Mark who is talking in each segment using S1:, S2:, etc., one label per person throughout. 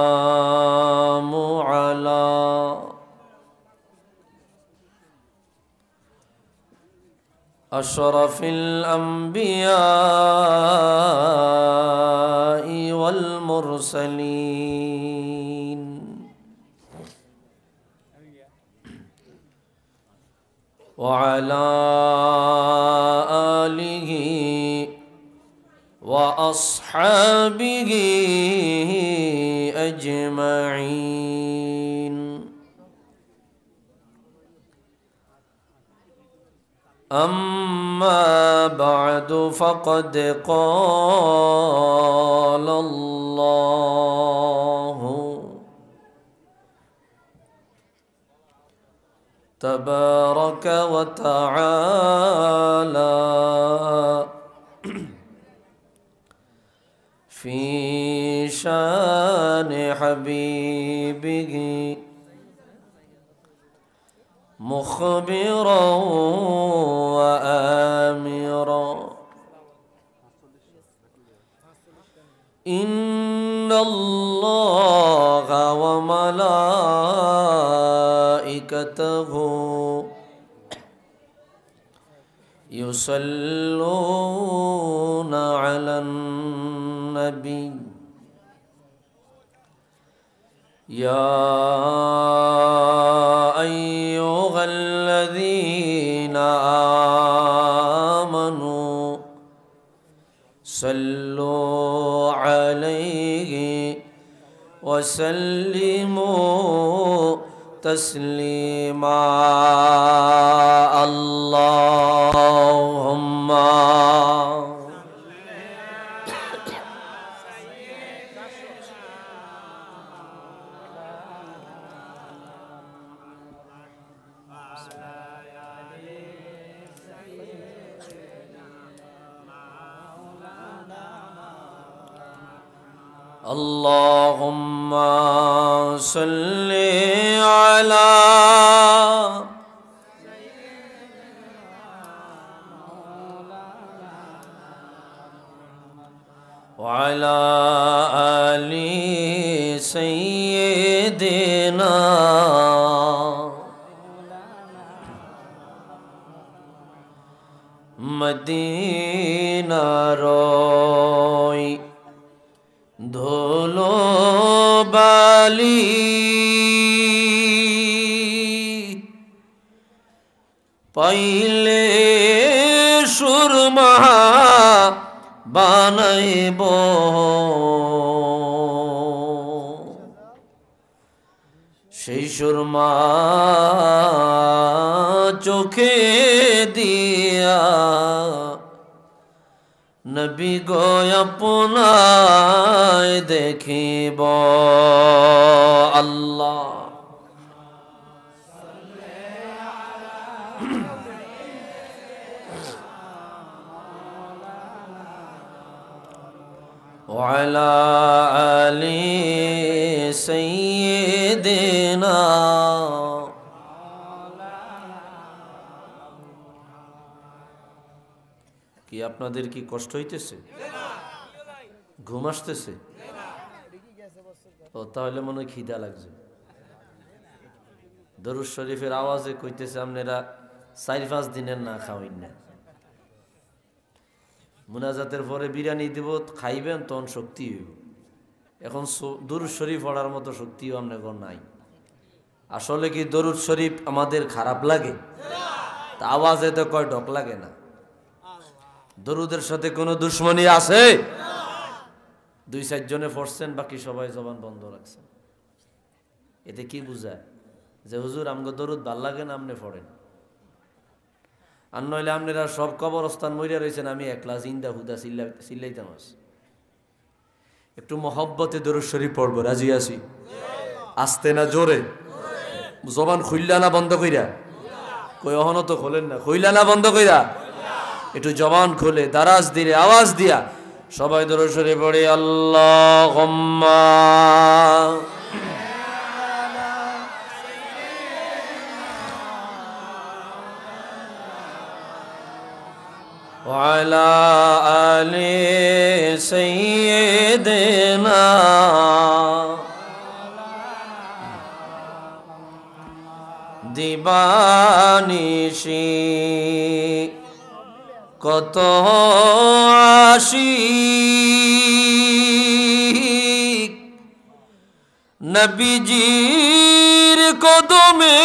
S1: والسلام على أشرف الأنبياء والمرسلين وعلى آله وأصحابه أجمعين. أما بعد فقد قال الله تبارك وتعالى في شان حبيبه مخبرا وآمرا إن الله وملائكته يصلون على النبي يا أيها الذين آمنوا صلوا عليه وسلموا تسليما. اللهم اللهم صل على وعلى آل سيدنا Medina রয় ধুলো বালি পাইলে সুরমা বানাইব সেই সুরমা চোখে দিয়া নবী গো আপনায় দেখিব। আল্লাহ وعلى آل سيدنا কি আপনাদের কি কষ্ট হইতেছে? ঘুম আসতেছে? ও তাহলে মনে হয় খিদা লাগছে। দরুদ শরীফের আওয়াজে কইতেছে আপনারা 4-5 দিনের না খাওয়াইন না। মুনাজাতের পরে বিরিয়ানি দিব, খাইবেন তখন শক্তি হইব। এখন দরুদ শরীফ পড়ার মতো শক্তিও আপনার নাই। আসলে কি দরুদ শরীফ আমাদের খারাপ লাগে? তা আওয়াজে তো কয় ঢক লাগে না। দরুদের সাথে কোনো দুশ্মনী আছে? 2-4 জনে পড়ছেন, বাকি সবাই জবান বন্ধ রাখছেন। এতে কি বুঝায়? যে হুজুর আমগো দরুদ ভাল লাগে না, আপনি পড়েন। আর নইলে আপনারা সব কবরস্থান মরিয়া রয়েছেন, আমি একলা জিন্দা হুদা চিল্লাইতাম। একটু মহব্বতে দরুদ শরীফ পড়বো, রাজি আছি? আস্তে না জোরে? জবান খুললা না বন্ধ কইরা? কই অহনো তো খোলেন না। খুইলা না বন্ধ কইরা? একটু জবান খুলে দারাজ দিলে আওয়াজ দিয়া সবাই দরুদ শরীফ পড়ি। আল্লাহুম্মা وعلى آل سيدنا দিবানিশি কত আশিক নবীজির কদমে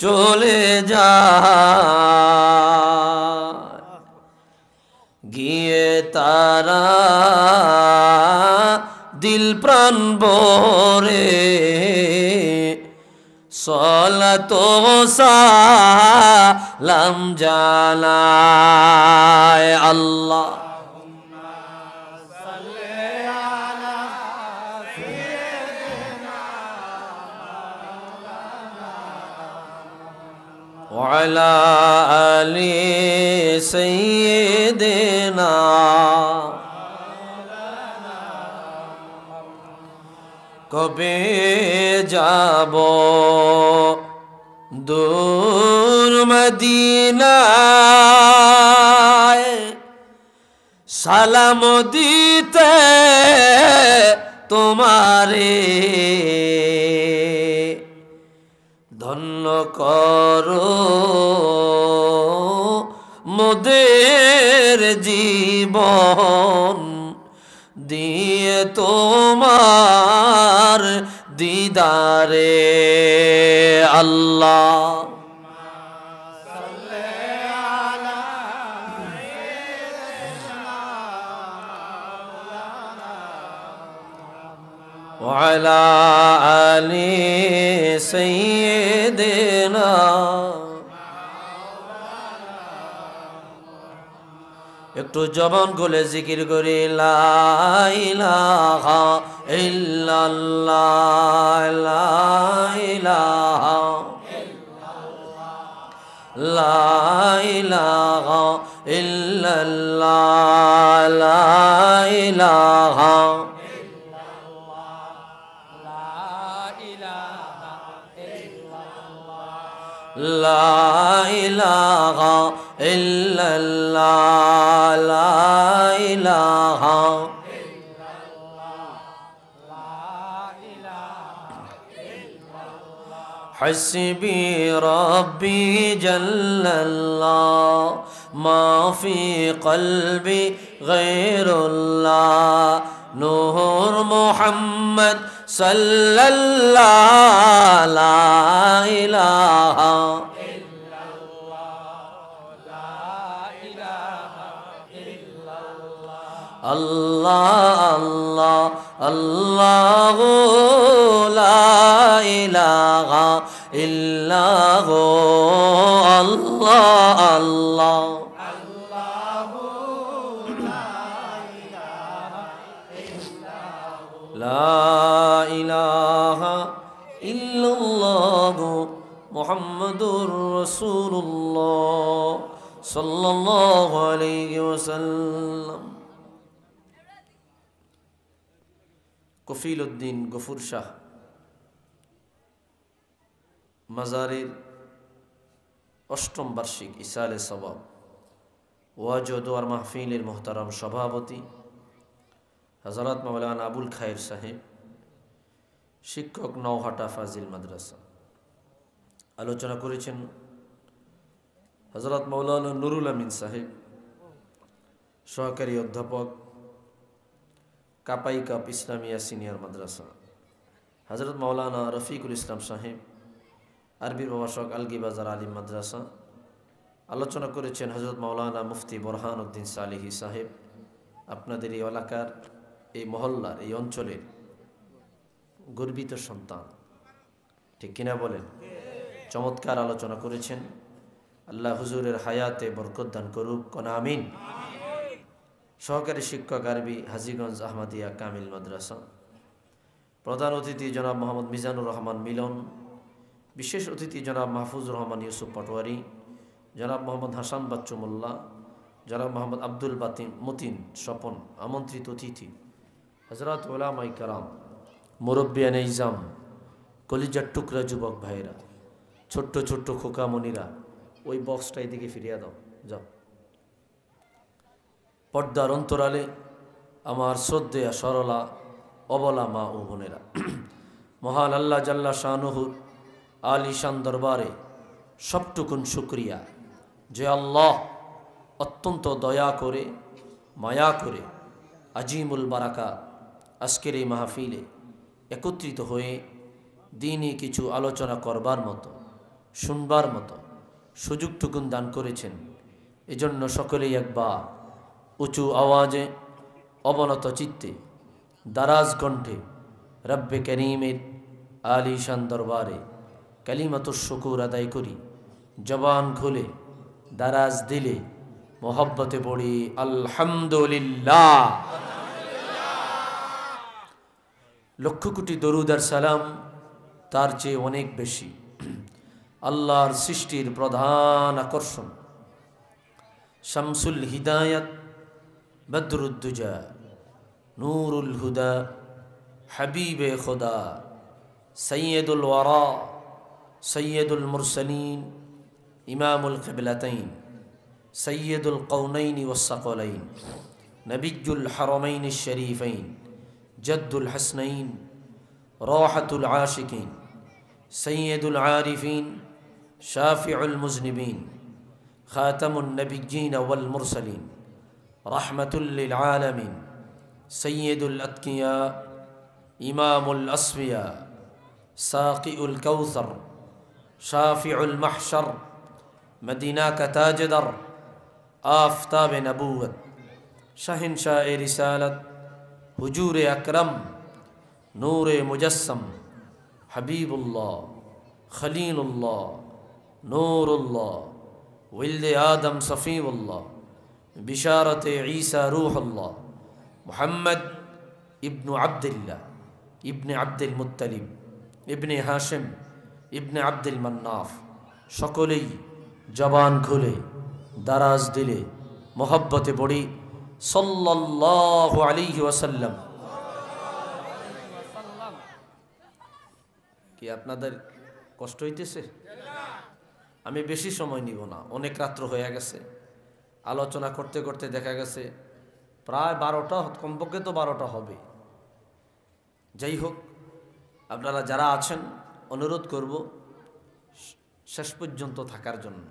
S1: চলে যায় গিয়ে তারা দিল প্রাণ ভরে সালাত ও সালাম জানায় আল্লাহ وعلى آل سيدنا কবে যাব দূর মদিনায় সালাম দিতে তোমারে ধন্য করো মোদের জীবন দিয়ে তোমার দিদারে আল্লাহ وعلى آل سيدنا একটু জবান খুলে জিকির করি লা ইলাহা ইল্লাল্লাহ লা ইলাহা লা ইলাহা ইল্লাল্লাহ লা ইলাহা লা ইলাহা ইল্লাল্লাহ লা ইলাহা হাসবি রব্বি জাল্লাল্লাহ মা ফি কলবি গায়রুল্লাহ নূর মুহাম্মদ সাল্লাল্লাহ লা ইলাহা আল্লাহ আল্লাহ আল্লাহ লা ইলাহা ইল্লাহ আল্লাহ আল্লাহ লা ইলাহা ইল্লাল্লাহ মুহাম্মাদুর রাসূলুল্লাহ সাল্লাল্লাহু আলাইহি ওয়াসাল্লাম। কফিল উদ্দিন গফুর শাহ মাজারের অষ্টম বার্ষিক ইসালে সওয়াব ওয়াজ ও দোয়ার মাহফিলের মোহতারাম সভাপতি হযরত মাওলানা আবুল খায়ের সাহেব, শিক্ষক নওহাটা ফাজিল মাদ্রাসা। আলোচনা করেছেন হযরত মাওলানা নুরুল আমিন সাহেব, সহকারী অধ্যাপক, কাপাই কাপ ইসলামিয়া সিনিয়র মাদ্রাসা। হযরত মাওলানা রফিকুল ইসলাম সাহেব, আরবি প্রভাষক আলগি বাজার আলিম মাদ্রাসা। আলোচনা করেছেন হযরত মাওলানা মুফতি বোরহান উদ্দিন সালেহি সাহেব, আপনাদের এই এলাকার, এই মহল্লার, এই অঞ্চলের গর্বিত সন্তান, ঠিক কিনা বলেন? চমৎকার আলোচনা করেছেন। আল্লাহ হুজুরের হায়াতে বরকত দান করুক, কোন আমিন। সহকারী শিক্ষক আরবি, হাজীগঞ্জ আহমদিয়া কামিল মাদ্রাসা। প্রধান অতিথি জনাব মোহাম্মদ মিজানুর রহমান মিলন, বিশেষ অতিথি জনাব মাহফুজুর রহমান ইউসুফ পাটোয়ারি, জনাব মোহাম্মদ হাসান বাচ্চু মোল্লা, জনাব মোহাম্মদ আব্দুল মতিন স্বপন। আমন্ত্রিত অতিথি হযরত উলামায়ে কেরাম, মুরব্বিয়ানে ইজাম, কলিজার টুকরা যুবক ভাইরা, ছোট্ট ছোট্ট খোকামণিরা, ওই বক্সটা এদিকে ফিরিয়ে দাও, যাও পর্দার অন্তরালে আমার শ্রদ্ধেয়া সরলা অবলা মা ও বোনেরা, মহান আল্লাহ জাল্লা শানুহুর আলিশান দরবারে সবটুকুন শুকরিয়া যে আল্লাহ অত্যন্ত দয়া করে মায়া করে আজিমুল বারাকাত আজকের এই মাহফিলে একত্রিত হয়ে দিনই কিছু আলোচনা করবার মতো শুনবার মতো সুযোগটুকুন দান করেছেন। এজন্য সকলেই একবার উঁচু আওয়াজে অবনত চিত্তে দারাজ কণ্ঠে রব্বে করিমের আলিশান দরবারে কালিমাতুশ শুকুর আদায় করি। জবান খুলে দারাজ দিলে মোহব্বতে পড়ি আলহামদুলিল্লাহ। লক্ষ কোটি দরুদ আর সালাম তার চেয়ে অনেক বেশি আল্লাহর সৃষ্টির প্রধান আকর্ষণ শামসুল হিদায়াত বদরুদ্দুজা নূরুল হুদা হাবিবে খুদা সৈয়দুল ওয়ারা সৈয়দুল মুরসলিন ইমামুল কিবলাতাইন সৈয়দুল কওনাইন ওয়াস-সাকলাইন নবিয়্যুল হারামাইন আশ-শরীফাইন জদ্দুল হাসনাইন রাহাতুল আশিকিন সৈয়দুল আরিফিন শাফিউল মুজনিবিন খাতামুন নবিয়্যিন ওয়াল মুরসলিন রাহমাতুল লিল আলামিন সৈয়দুল আতকিয়া ইমামুল আসফিয়া সাকিউল কাউসার শাফিউল মাহশর মদিনা কা তাজদার আফতাব নবুয়ত শাহিনশাহ এ রিসালত হুজুর আকরম নূর মুজস্সম হাবিবুল্লাহ খলিলুল্লাহ নূরুল্লাহ ওয়ালিদ আদম সফিউল্লাহ বিশারতে ঈসা রূহুল্লাহ মুহাম্মদ ইবনু আব্দুল্লাহ ইবনে আব্দুল মুত্তালিব ইবনে হাশিম ইবনে আব্দুল মান্নাফ। সকলেই জবান খুলে দারাজ দিলে মোহব্বতে পড়ি সাল্লাল্লাহু আলাইহি ওয়াসাল্লাম। কি আপনাদের কষ্ট হইতেছে? আমি বেশি সময় নিব না, অনেক রাত্র হয়ে গেছে। আলোচনা করতে করতে দেখা গেছে প্রায় 12টা, কমপক্ষে তো 12টা হবে। যাই হোক, আপনারা যারা আছেন অনুরোধ করব শেষ পর্যন্ত থাকার জন্য।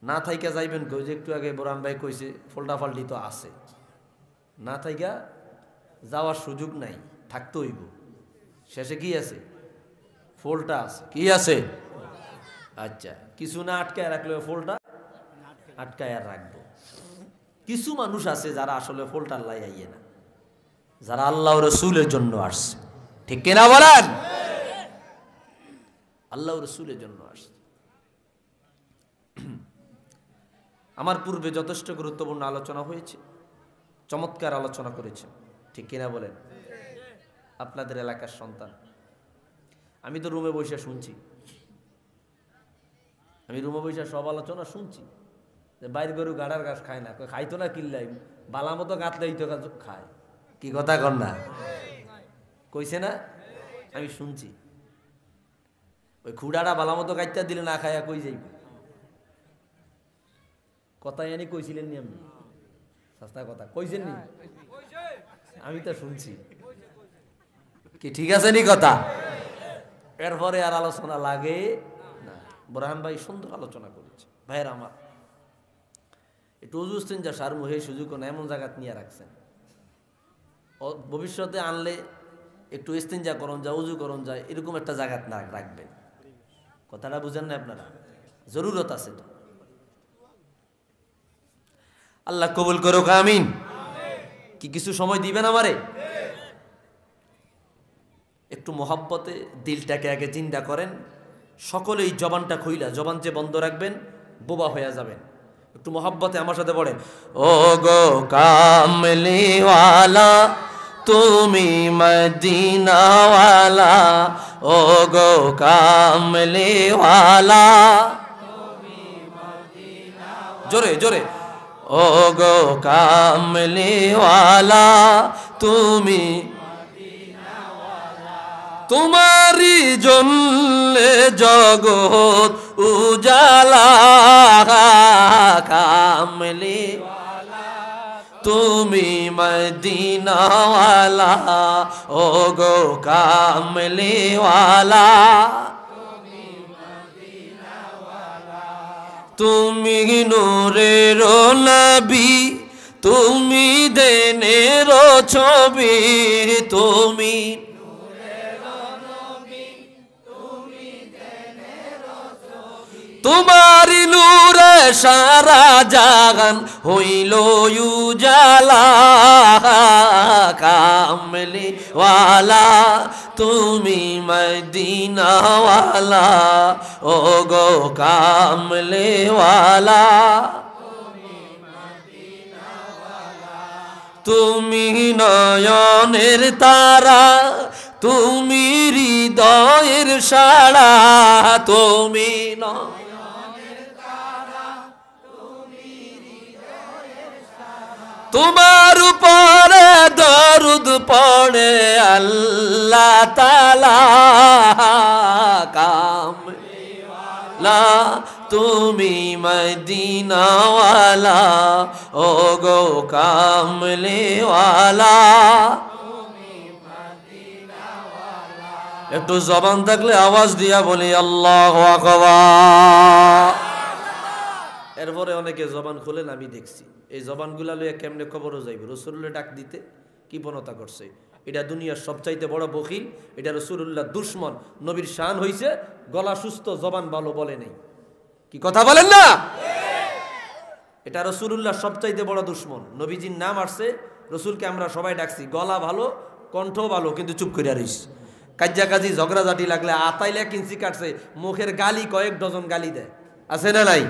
S1: না থাইকা যাইবেন কই, যে একটু আগে বোরান ভাই কইছে ফোল্টাফাল্টি তো আছে, না থাইকা যাওয়ার সুযোগ নাই, থাকতে হইব। শেষে কি আছে? ফোলটা আছে। কি আছে? আচ্ছা, কিছু না আটকায় রাখলে ফোলটা আটকায় রাখবো। কিছু মানুষ আছে যারা আসলে ফোলটা লাই আইয়ে না, যারা আল্লাহ রসুলের জন্য আসছে। ঠিক কিনা বলেন? আল্লাহ রসুলের জন্য আসছে। আমার পূর্বে যথেষ্ট গুরুত্বপূর্ণ আলোচনা হয়েছে, চমৎকার আলোচনা করেছে। ঠিক কিনা বলেন? আপনাদের এলাকার সন্তান, আমি তো রুমে বসে শুনছি, আমি রুমে বসে সব আলোচনা শুনছি যে বাইর গরু গাড়ার ঘাস খায় না, খাইতো না কিল্লাই বালা মতো গাতলেই তো খায়। কি কথা কর না? কইছে না? আমি শুনছি। ওই খুড়াটা বালা মতো গাইতে দিলে না খায়া কই যাইব? কথাই আনি কইছিলেন নি? আমি সস্তা কথা কইছেন নি? আমি তো শুনছি। কি ঠিক আছে নি কথা? এরপরে আর আলোচনা লাগে না। বোরহান ভাই সুন্দর আলোচনা করেছে। ভাইয়ের আমার একটু অজুস্তেন যা সার মুহে সুযোগ না এমন জায়গা নিয়ে রাখছেন। ভবিষ্যতে আনলে একটু ইস্তেঞ্জা করন যায়, উজু করন যায়, এরকম একটা জায়গা না রাখবেন। কথাটা বুঝেন না আপনারা? জরুরত আছে তো। আল্লাহ কবুল করুক, আমিন। কি কিছু সময় দিবেন আমারে? একটু মোহাব্বতে দিলটাকে আগে চিন্তা করেন। সকলেই জবানটা খুইলা, জবান যে বন্ধ রাখবেন বোবা হয়ে যাবেন। একটু মোহাব্বতে আমার সাথে পড়েন, ও গো কামলিওয়ালা তুমি মদিনাওয়ালা, ও গো কামলিওয়ালা। জোরে জোরে, ও গো কামলিওয়ালা তুমি, তোমারি জন্যে জগৎ উজালা। কামলি তুমি মদিনাওয়ালা ও গো কামলিওয়ালা তুমি নূরের নবী তুমি দেনের ছবি তুমি তোমারি নূরে সারা জাগান হইল উজালা কামলি ওয়ালা তুমি মদিনাওয়ালা ও গো কামলি ওয়ালা তুমি নয়নের তারা তুমি হৃদয়ের সাড়া তুমি তোমার উপরে দরুদ পড়ে আল্লাহ তাআলা কামলিওয়ালা তুমি মদিনাওয়ালা ও গো কামলিওয়ালা একটু জবান থাকলে আওয়াজ দিয়া বলি আল্লাহু আকবার। এরপরে অনেকে জবান খুলেন, আমি দেখছি এই জবানগুলা লইয়া কেমনে কবরও যাইব। রাসূলুল্লাহ ডাক দিতে কি পনতা করছে, এটা দুনিয়ার সবচাইতে বড় বখিল, এটা রাসূলুল্লাহ দুশমন। নবীর শান হইছে গলা সুস্থ জবান ভালো বলে নাই, কি কথা বলেন না? এটা রাসূলুল্লাহ সবচাইতে বড় দুশমন। নবীজির নাম আসছে, রাসূলকে আমরা সবাই ডাকছি, গলা ভালো কণ্ঠ ভালো কিন্তু চুপ করিয়া রইছে। কাজ্জা কাজি ঝগড়াঝাটি লাগলে আতাইলে কিঞ্চি কাটছে, মুখের গালি কয়েক ডজন গালি দেয়, আছে না নাই?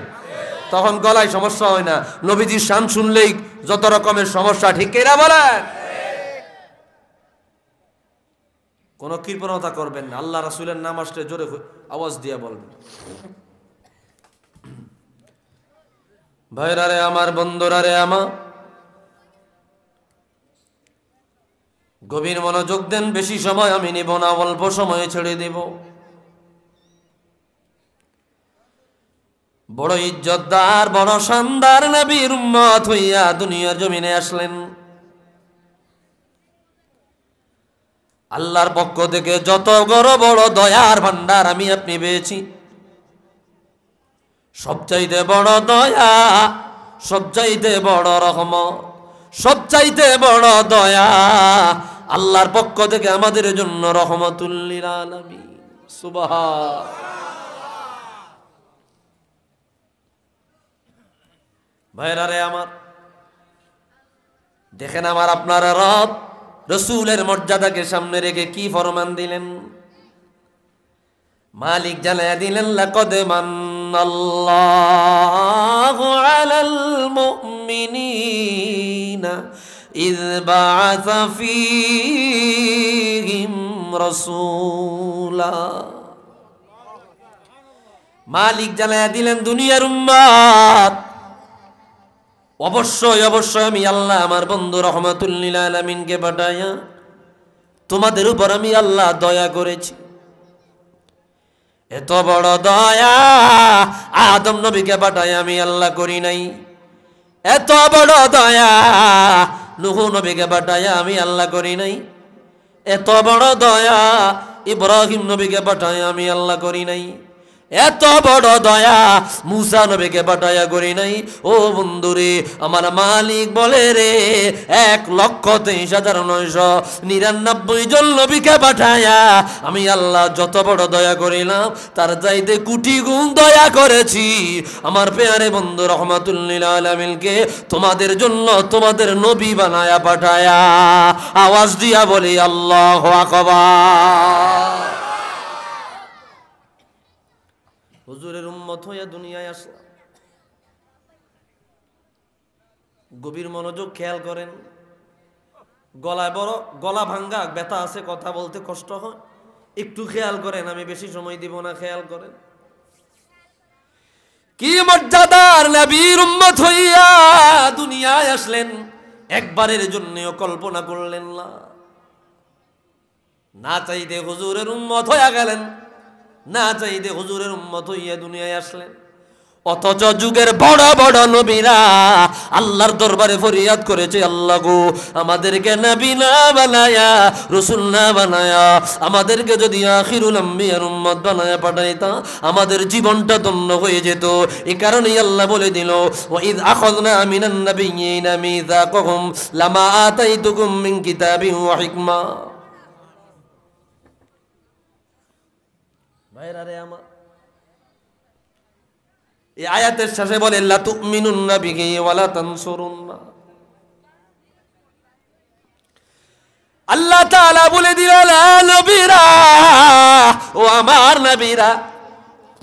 S1: তখন গলায় সমস্যা হয় না, নবীজির শান শুনলেই যত রকমের সমস্যা, ঠিক কিনা বলেন? কোন কৃপণতা করবেন না, আল্লাহ রাসূলের নাম আসলে জোরে আওয়াজ দিয়ে বলবেন। ভাইরা রে আমার, বন্ধুরা রে আমার, গভীর মনোযোগ দেন, বেশি সময় আমি নিব না, অল্প সময়ে ছেড়ে দেব। বড় ইজ্জতদার বড় শানদার নবীর উম্মত হইয়া দুনিয়ার জমিনে আসলেন। আল্লাহর পক্ষ থেকে যত বড় বড় দয়ার ভান্ডার আমি আপনি পেয়েছি, সবচাইতে বড় দয়া, সবচাইতে বড় রহমত, সবচাইতে বড় দয়া আল্লাহর পক্ষ থেকে আমাদের জন্য রহমাতুল লিল আলামিন। সুবহান। ভাইরা রে আমার, দেখেন আমার আপনার রব রাসূলের মর্যাদাকে সামনে রেখে কি ফরমান দিলেন। মালিক জানায়া দিলেন, লাকাদ মান্নাল্লাহু আলাল মুমিনিনা ইয বা'আসা ফীহিম রাসূলা। মালিক জানায়া দিলেন দুনিয়ার উম্মত, অবশ্যই অবশ্যই আমি আল্লাহ আমার বন্ধু রহমাতুল লিল আলামিনকে পাঠায়া তোমাদের উপর আমি আল্লাহ দয়া করেছি। এত বড় দয়া আদম নবীকে পাঠায় আমি আল্লাহ করি নাই। এত বড় দয়া নূহ নবীকে পাঠায় আমি আল্লাহ করি নাই। এত বড় দয়া ইব্রাহিম নবীকে পাঠায় আমি আল্লাহ করি নাই। এত বড় দয়া মুসা নবীকে পাঠায়া করি নাই। ও বন্ধুরে, আমার মালিক বলে রে, 1,23,999 জন নবীকে পাঠায়া আমি আল্লাহ যত বড় দয়া করিলাম তার চাইতে কোটি গুণ দয়া করেছি আমার পেয়ারে বন্ধু রহমাতুল লিল আলামিনকে তোমাদের জন্য তোমাদের নবী বানায়া পাঠায়া। আওয়াজ দিয়া বলি আল্লাহু আকবার। হুজুরের উম্মত হইয়া দুনিয়ায় আসলাম। গভীর মনোযোগ খেয়াল করেন। গলায় বড় গলা ভাঙ্গা ব্যথা আছে, কথা বলতে কষ্ট হয়, একটু খেয়াল করেন, আমি বেশি সময় দিব না, খেয়াল করেন। কি মর্যাদার নবীর উম্মত হইয়া দুনিয়ায় আসলেন, একবারের জন্যও কল্পনা করলেন না। না চাইতে হুজুরের উম্মত হইয়া গেলেন, না চাইতে হুজুরের উম্মত হইয়া দুনিয়ায় আসলেন। অথচ যুগের বড় বড় নবীরা আল্লাহর দরবারে ফরিয়াদ করেছে, আল্লাহ গো আমাদেরকে নবী না বানায়া, রাসূল না বানায়া, আমাদেরকে যদি আখিরুল আম্বিয়ার উম্মত বানায়া পাঠাইতা আমাদের জীবনটা ধন্য হয়ে যেত। এই কারণেই আল্লাহ বলে দিল, ওয়া ইয আখাযনা মিনান নাবিয়্যিনা মিযাকাহুম লামা আতাইতুকুম মিন কিতাবিন ওয়া হিকমা। ভাইরা রে আমার, এই আয়াতের শেষে বলে লা তুমিনুন্না বিহি ওয়া লা তানসুরুন্না। আল্লাহ তাআলা বলে দিলেন, নবীরা, ও আমার নবীরা,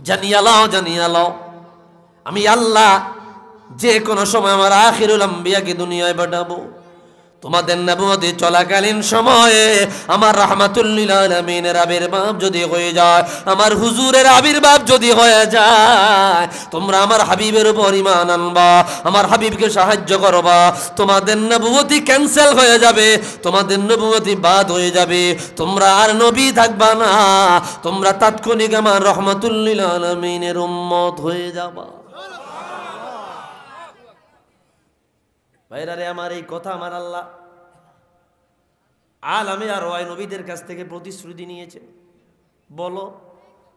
S1: জানিয়ে লাও আমি আল্লাহ যে কোনো সময় আমার আখিরুল আম্বিয়াকে দুনিয়ায় পাঠাবো। তোমাদের নবুয়তি চলাকালীন সময়ে আমার রাহমাতুল লিল আলামিনের আবির্ভাব যদি হয়ে যায়, আমার হুজুরের আবির্ভাব যদি হয়ে যায়, তোমরা আমার হাবিবের উপর ঈমান আনবা, আমার হাবিবকে সাহায্য করবা, তোমাদের নবুয়তি ক্যান্সেল হয়ে যাবে, তোমাদের নবুয়তি বাদ হয়ে যাবে, তোমরা আর নবী থাকবা না, তোমরা তাৎক্ষণিক আমার রাহমাতুল লিল আলামিনের উম্মত হয়ে যাবা। ভাইরা রে আমার, এই কথা আমার আল্লাহ আলামে আর ওয়াই নবীদের কাছ থেকে প্রতিশ্রুতি নিয়েছে। বলো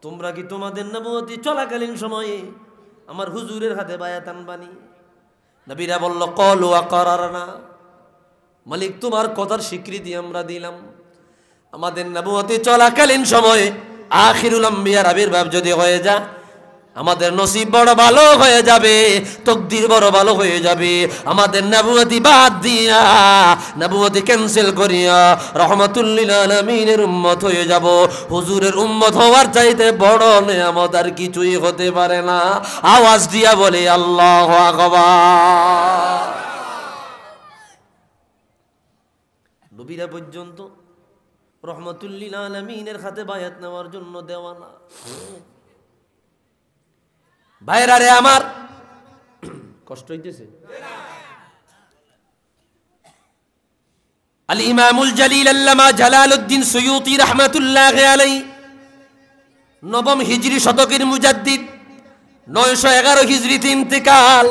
S1: তোমরা কি তোমাদের নবুয়তি চলাকালীন সময়ে আমার হুজুরের হাতে বায়াত আনবানি? নবীরা বলল, ক্বালু আকারারনা, মালিক তোমার কথার স্বীকৃতি আমরা দিলাম। আমাদের নবুয়তি চলাকালীন সময়ে আখিরুল আম্বিয়ার আবির্ভাব যদি হয়ে যায়, আমাদের নসিব বড় ভালো হয়ে যাবে, তকদির বড় ভালো হয়ে যাবে। আমাদের নবুয়তি বাদ দিয়া, নবুয়তি ক্যান্সেল করিয়া রাহমাতুল লিল আলামিনের উম্মত হয়ে যাব। হুজুরের উম্মত হওয়ার চাইতে বড় নেয়ামত আর কিছুই হতে পারে না। আওয়াজ দিয়া বলে আল্লাহু আকবার। নবীরা পর্যন্ত রাহমাতুল লিল আলামিনের হাতে বায়াত নেওয়ার জন্য দেওয়ানা। ভাইরা রে আমার, কষ্ট হইতেছে? আল ইমামুল জালিল আল্লামা জালালউদ্দিন সুয়ুতি রাহমাতুল্লাহি আলাইহি নবম হিজরি শতকের মুজাদ্দিদ, 911 হিজরিতে ইন্তেকাল,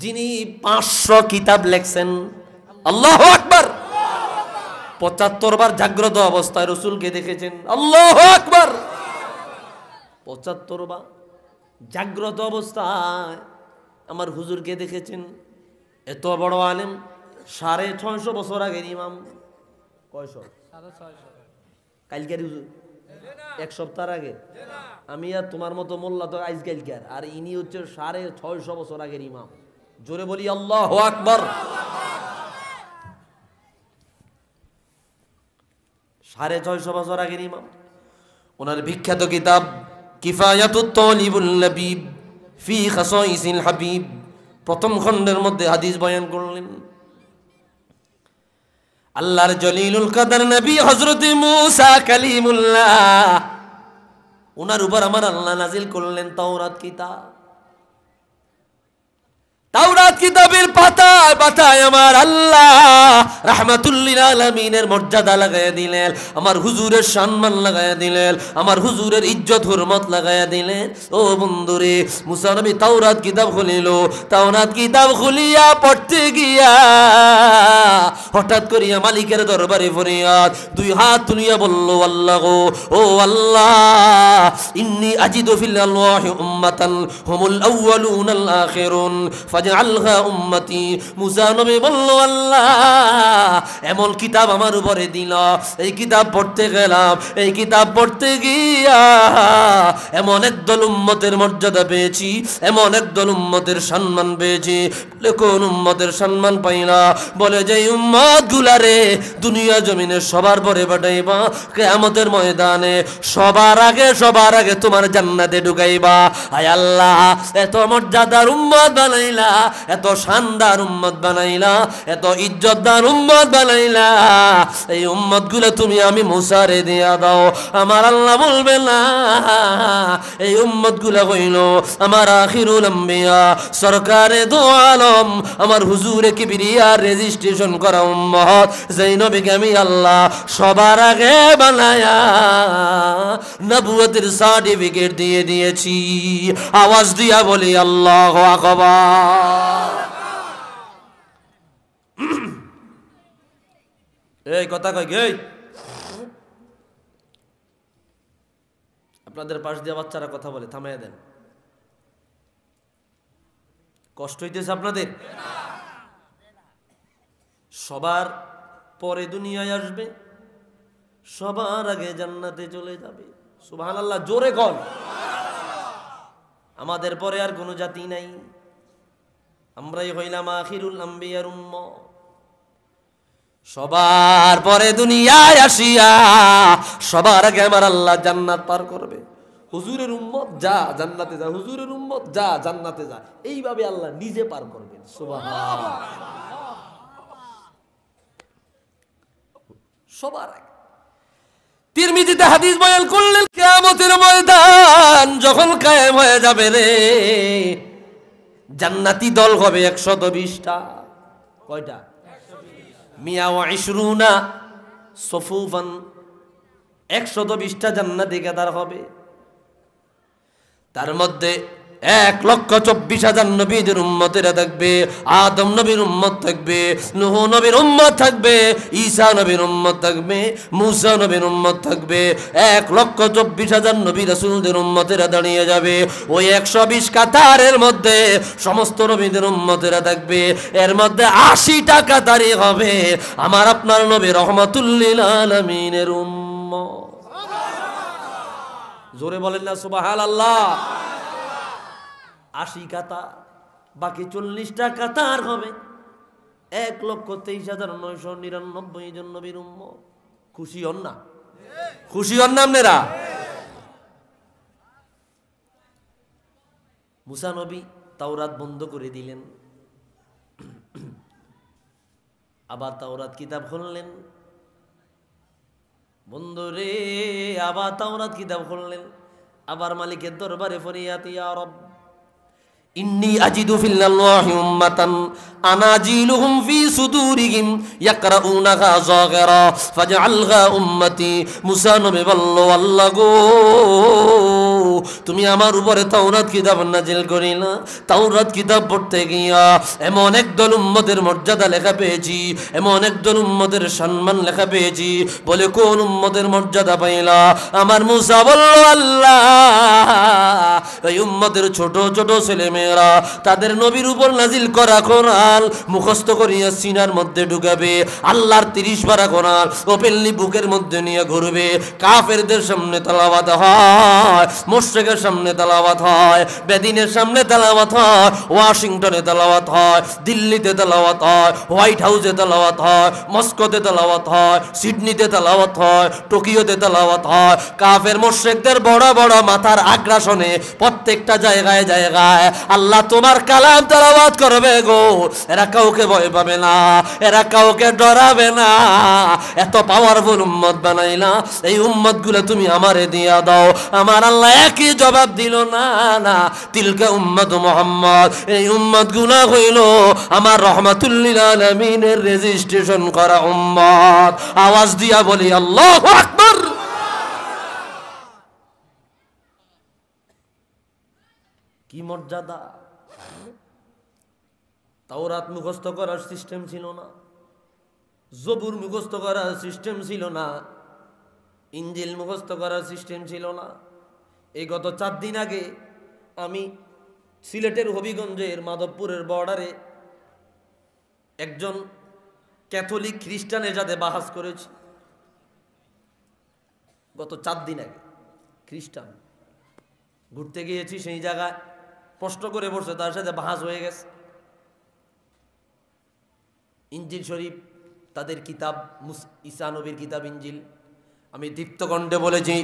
S1: যিনি 500 কিতাব লেখছেন। আল্লাহু আকবার। 75 বার জাগ্রত অবস্থায় রাসূলকে দেখেছেন। আল্লাহু আকবার। 75 বার জাগ্রত অবস্থায় আমার হুজুরকে দেখেছেন। এত বড় আলেম, 650 বছর আগের ইমাম। কয়শো? কালকের হুজুর 1 সপ্তাহ আগে। আমি আর তোমার মতো মোল্লা তো আইজ কালকার, আর ইনি হচ্ছে 650 বছর আগের ইমাম। জোরে বলি আল্লাহু আকবার। 650 বছর আগের ইমাম। ওনার বিখ্যাত কিতাব কিফায়াতুত তালিবুল লাবিব ফি খাসাইসিল হাবিব, প্রথম খণ্ডের মধ্যে হাদিস বয়ান করলেন। আল্লাহর জলিলুল কদর নবী হযরত মূসা কালিমুল্লাহ, ওনার উপর আমার আল্লাহ নাজিল করলেন তাওরাত কিতাব। তাওরাত কিতাবের পাতায় পাতায় আমার আল্লাহ রাহমাতুল লিল আলামিনের মর্যাদা লাগায়া দিলেন, আমার হুজুরের সম্মান লাগায়া দিলেন, আমার হুজুরের ইজ্জত হুরমত লাগায়া দিলেন। ও বন্ধুরে, মুসা নবী তাওরাত কিতাব খুলিল। তাওরাত কিতাব খুলিয়া পড়তে গিয়া হঠাৎ করিয়া মালিকের দরবারে ফরিয়াদ, 2 হাত তুলিয়া বলল, আল্লাহ গো, ও আল্লাহ, ইন্নী আজিদু ফিল আলওয়াহি উম্মাতান হুমুল আউয়ালুনাল আখিরুন ফাজআলহা উম্মতি। মুসা নবী বলল, আল্লাহ এমন কিতাব আমার উপরে দিল, এই কিতাব পড়তে গেলাম, এই কিতাব পড়তে গিয়া এমন একদল উম্মতের মর্যাদা পেয়েছি, এমন একদল উম্মতের সম্মান পেয়েছি। কোন উম্মতের সম্মান পাইলা? বলে যে উম্মত গুলারে দুনিয়া জমিনে সবার পরে পাঠাইবা, কিয়ামতের ময়দানে সবার আগে তোমার জান্নাতে ঢুকাইবা। আয় আল্লাহ, এত মর্যাদার উম্মত বানাইলা, এত শানদার উম্মত বানাইলা, এত ইজ্জতদার উম্মত বানাইলা, এই উম্মত গুলো তুমি আমি মুসারে দিয়া দাও। আমার আল্লাহ বলবে না, এই উম্মত গুলা হইল আমার আখিরুল আম্বিয়া সরকারে দো আলম, আমার হুজুরে কিবরিয়া রেজিস্ট্রেশন করা উম্মত, যেই নবীকে আমি আল্লাহ সবার আগে বানায়া নবুয়তের সার্টিফিকেট দিয়ে দিয়েছি। আওয়াজ দিয়া বলি আল্লাহু আকবার। এই কথা কই গে, আপনাদের পাশ দিয়ে বাচ্চারা কথা বলে, থামাইয়া দেন। কষ্ট হইতেছে আপনাদের? সবার পরে দুনিয়ায় আসবে, সবার আগে জান্নাতে চলে যাবে। সুবহানাল্লাহ, জোরে কর। আমাদের পরে আর কোনো জাতি নাই, আমরাই হইলাম আখিরুল আম্বিয়ার উম্মত। সবার পরে দুনিয়ায় আসিয়া সবার আগে আমার আল্লাহ জান্নাত পার করবে। হুজুরের উম্মত যা জান্নাতে যা, হুজুরের উম্মত যা জান্নাতে যা, এইভাবে আল্লাহ নিজে পার করবেন। সুবহানাল্লাহ, সবার আগে। তিরমিজিতে হাদিস বয়ান করলেন, কিয়ামতের ময়দান যখন কায়েম হয়ে যাবে রে, জান্নাতি দল হবে 120টা। কয়টা? 120 সফুফান, 120টা জান্নাতি কেদার হবে। তার মধ্যে 1,24,000 নবীদের উম্মতেরা থাকবে। আদম নবীর উম্মত থাকবে, নূহ নবীর উম্মত থাকবে, ঈসা নবীর উম্মত থাকবে, মূসা নবীর উম্মত থাকবে। 1,24,000 নবী রাসূলদের উম্মতেরা দাঁড়িয়ে যাবে। ওই 120 কাতারের মধ্যে সমস্ত নবীদের উম্মতেরা থাকবে। এর মধ্যে 80টা কাতারই হবে আমার আপনার নবী রহমাতুল লিল আলামিনের উম্মত। জোরে বলেন না সুবহানাল্লাহ। 80 কাতার, বাকি 40টা কাতার হবে 1,23,999 জন নবীর উম্মত। খুশি হন না? খুশি হন না আপনারা? মুসা নবী তাওরাত বন্ধ করে দিলেন, আবার তাওরাত কিতাব খুললেন। বন্ধুরে, আবার তাওরাত কিতাব খুললেন, আবার মালিকের দরবারে ফরিয়াদ, ইয়া রব ইন্নী আজিদু ফিল্লাহি উম্মাতান আনাজিলুহুম ফি সুদুরিহিম ইয়াকরাউনাহা যাগিরা ফাজআলহা উম্মতি। মুসা নবী বলল, আল্লাহ গো, তুমি আমার উপরে তাওরাত কিতাব নাজিল করিলা। তাওরাত কিতাব পড়তে গিয়া এমন একদল উম্মতের মর্যাদা লেখা পেয়েছি, এমন একদল উম্মতের সম্মান লেখা পেয়েছি। বলে, কোন উম্মতের মর্যাদা পাইলা? আমার মুসা বলল, আল্লাহ, এই উম্মতের ছোট ছোট ছেলে মেয়েরা তাদের নবীর উপর নাজিল করা কোরআন মুখস্থ করিয়া সিনার মধ্যে ঢুকাবে। আল্লাহর 30 পারা কোরআন ওপেনলি বুকের মধ্যে নিয়ে ঘুরবে। কাফেরদের সামনে তেলাওয়াত হয়, মুশরিকের সামনে তেলাওয়াত হয়, বেদিনের সামনে তেলাওয়াত হয়, ওয়াশিংটনে তেলাওয়াত হয়, দিল্লিতে তেলাওয়াত হয়, হোয়াইট হাউসে তেলাওয়াত হয়, মস্কোতে তেলাওয়াত হয়, সিডনিতে তেলাওয়াত হয়, টোকিওতে তেলাওয়াত হয়। কাফের মুশরিকদের বড় বড় মাথার আগ্রাসনে প্রত্যেকটা জায়গায় জায়গায় আল্লাহ তোমার কালাম তেলাওয়াত করবে গো। এরা কাউকে ভয় পাবে না, এরা কাউকে ডরাবে না। এত পাওয়ারফুল উম্মত বানাইলা, এই উম্মত গুলো তুমি আমারে দিয়া দাও। আমার আল্লাহ একই জবাব দিল, না না, তিলকা উম্মত মুহাম্মদ, এই উম্মত গুলা হইল আমার রহমাতুল লিল আলামিনের রেজিস্ট্রেশন করা উম্মত। আওয়াজ দিয়া বলি আল্লাহু আকবার। কি মর্যাদা! তাওরাত মুখস্থ করার সিস্টেম ছিল না, জবুর মুখস্থ করার সিস্টেম ছিল না, ইনজিল মুখস্থ করার সিস্টেম ছিল না। এই গত 4 দিন আগে আমি সিলেটের হবিগঞ্জের মাধবপুরের বর্ডারে একজন ক্যাথলিক খ্রিস্টানের সাথে বাহাস করেছি। গত 4 দিন আগে খ্রিস্টান ঘুরতে গিয়েছি, সেই জায়গায় প্রশ্ন করে বসে, তার সাথে বাহাস হয়ে গেছে। ইনজিল শরীফ তাদের কিতাব, ঈসা নবীর কিতাব ইনজিল, আমি দীপ্ত কণ্ঠে বলেছি,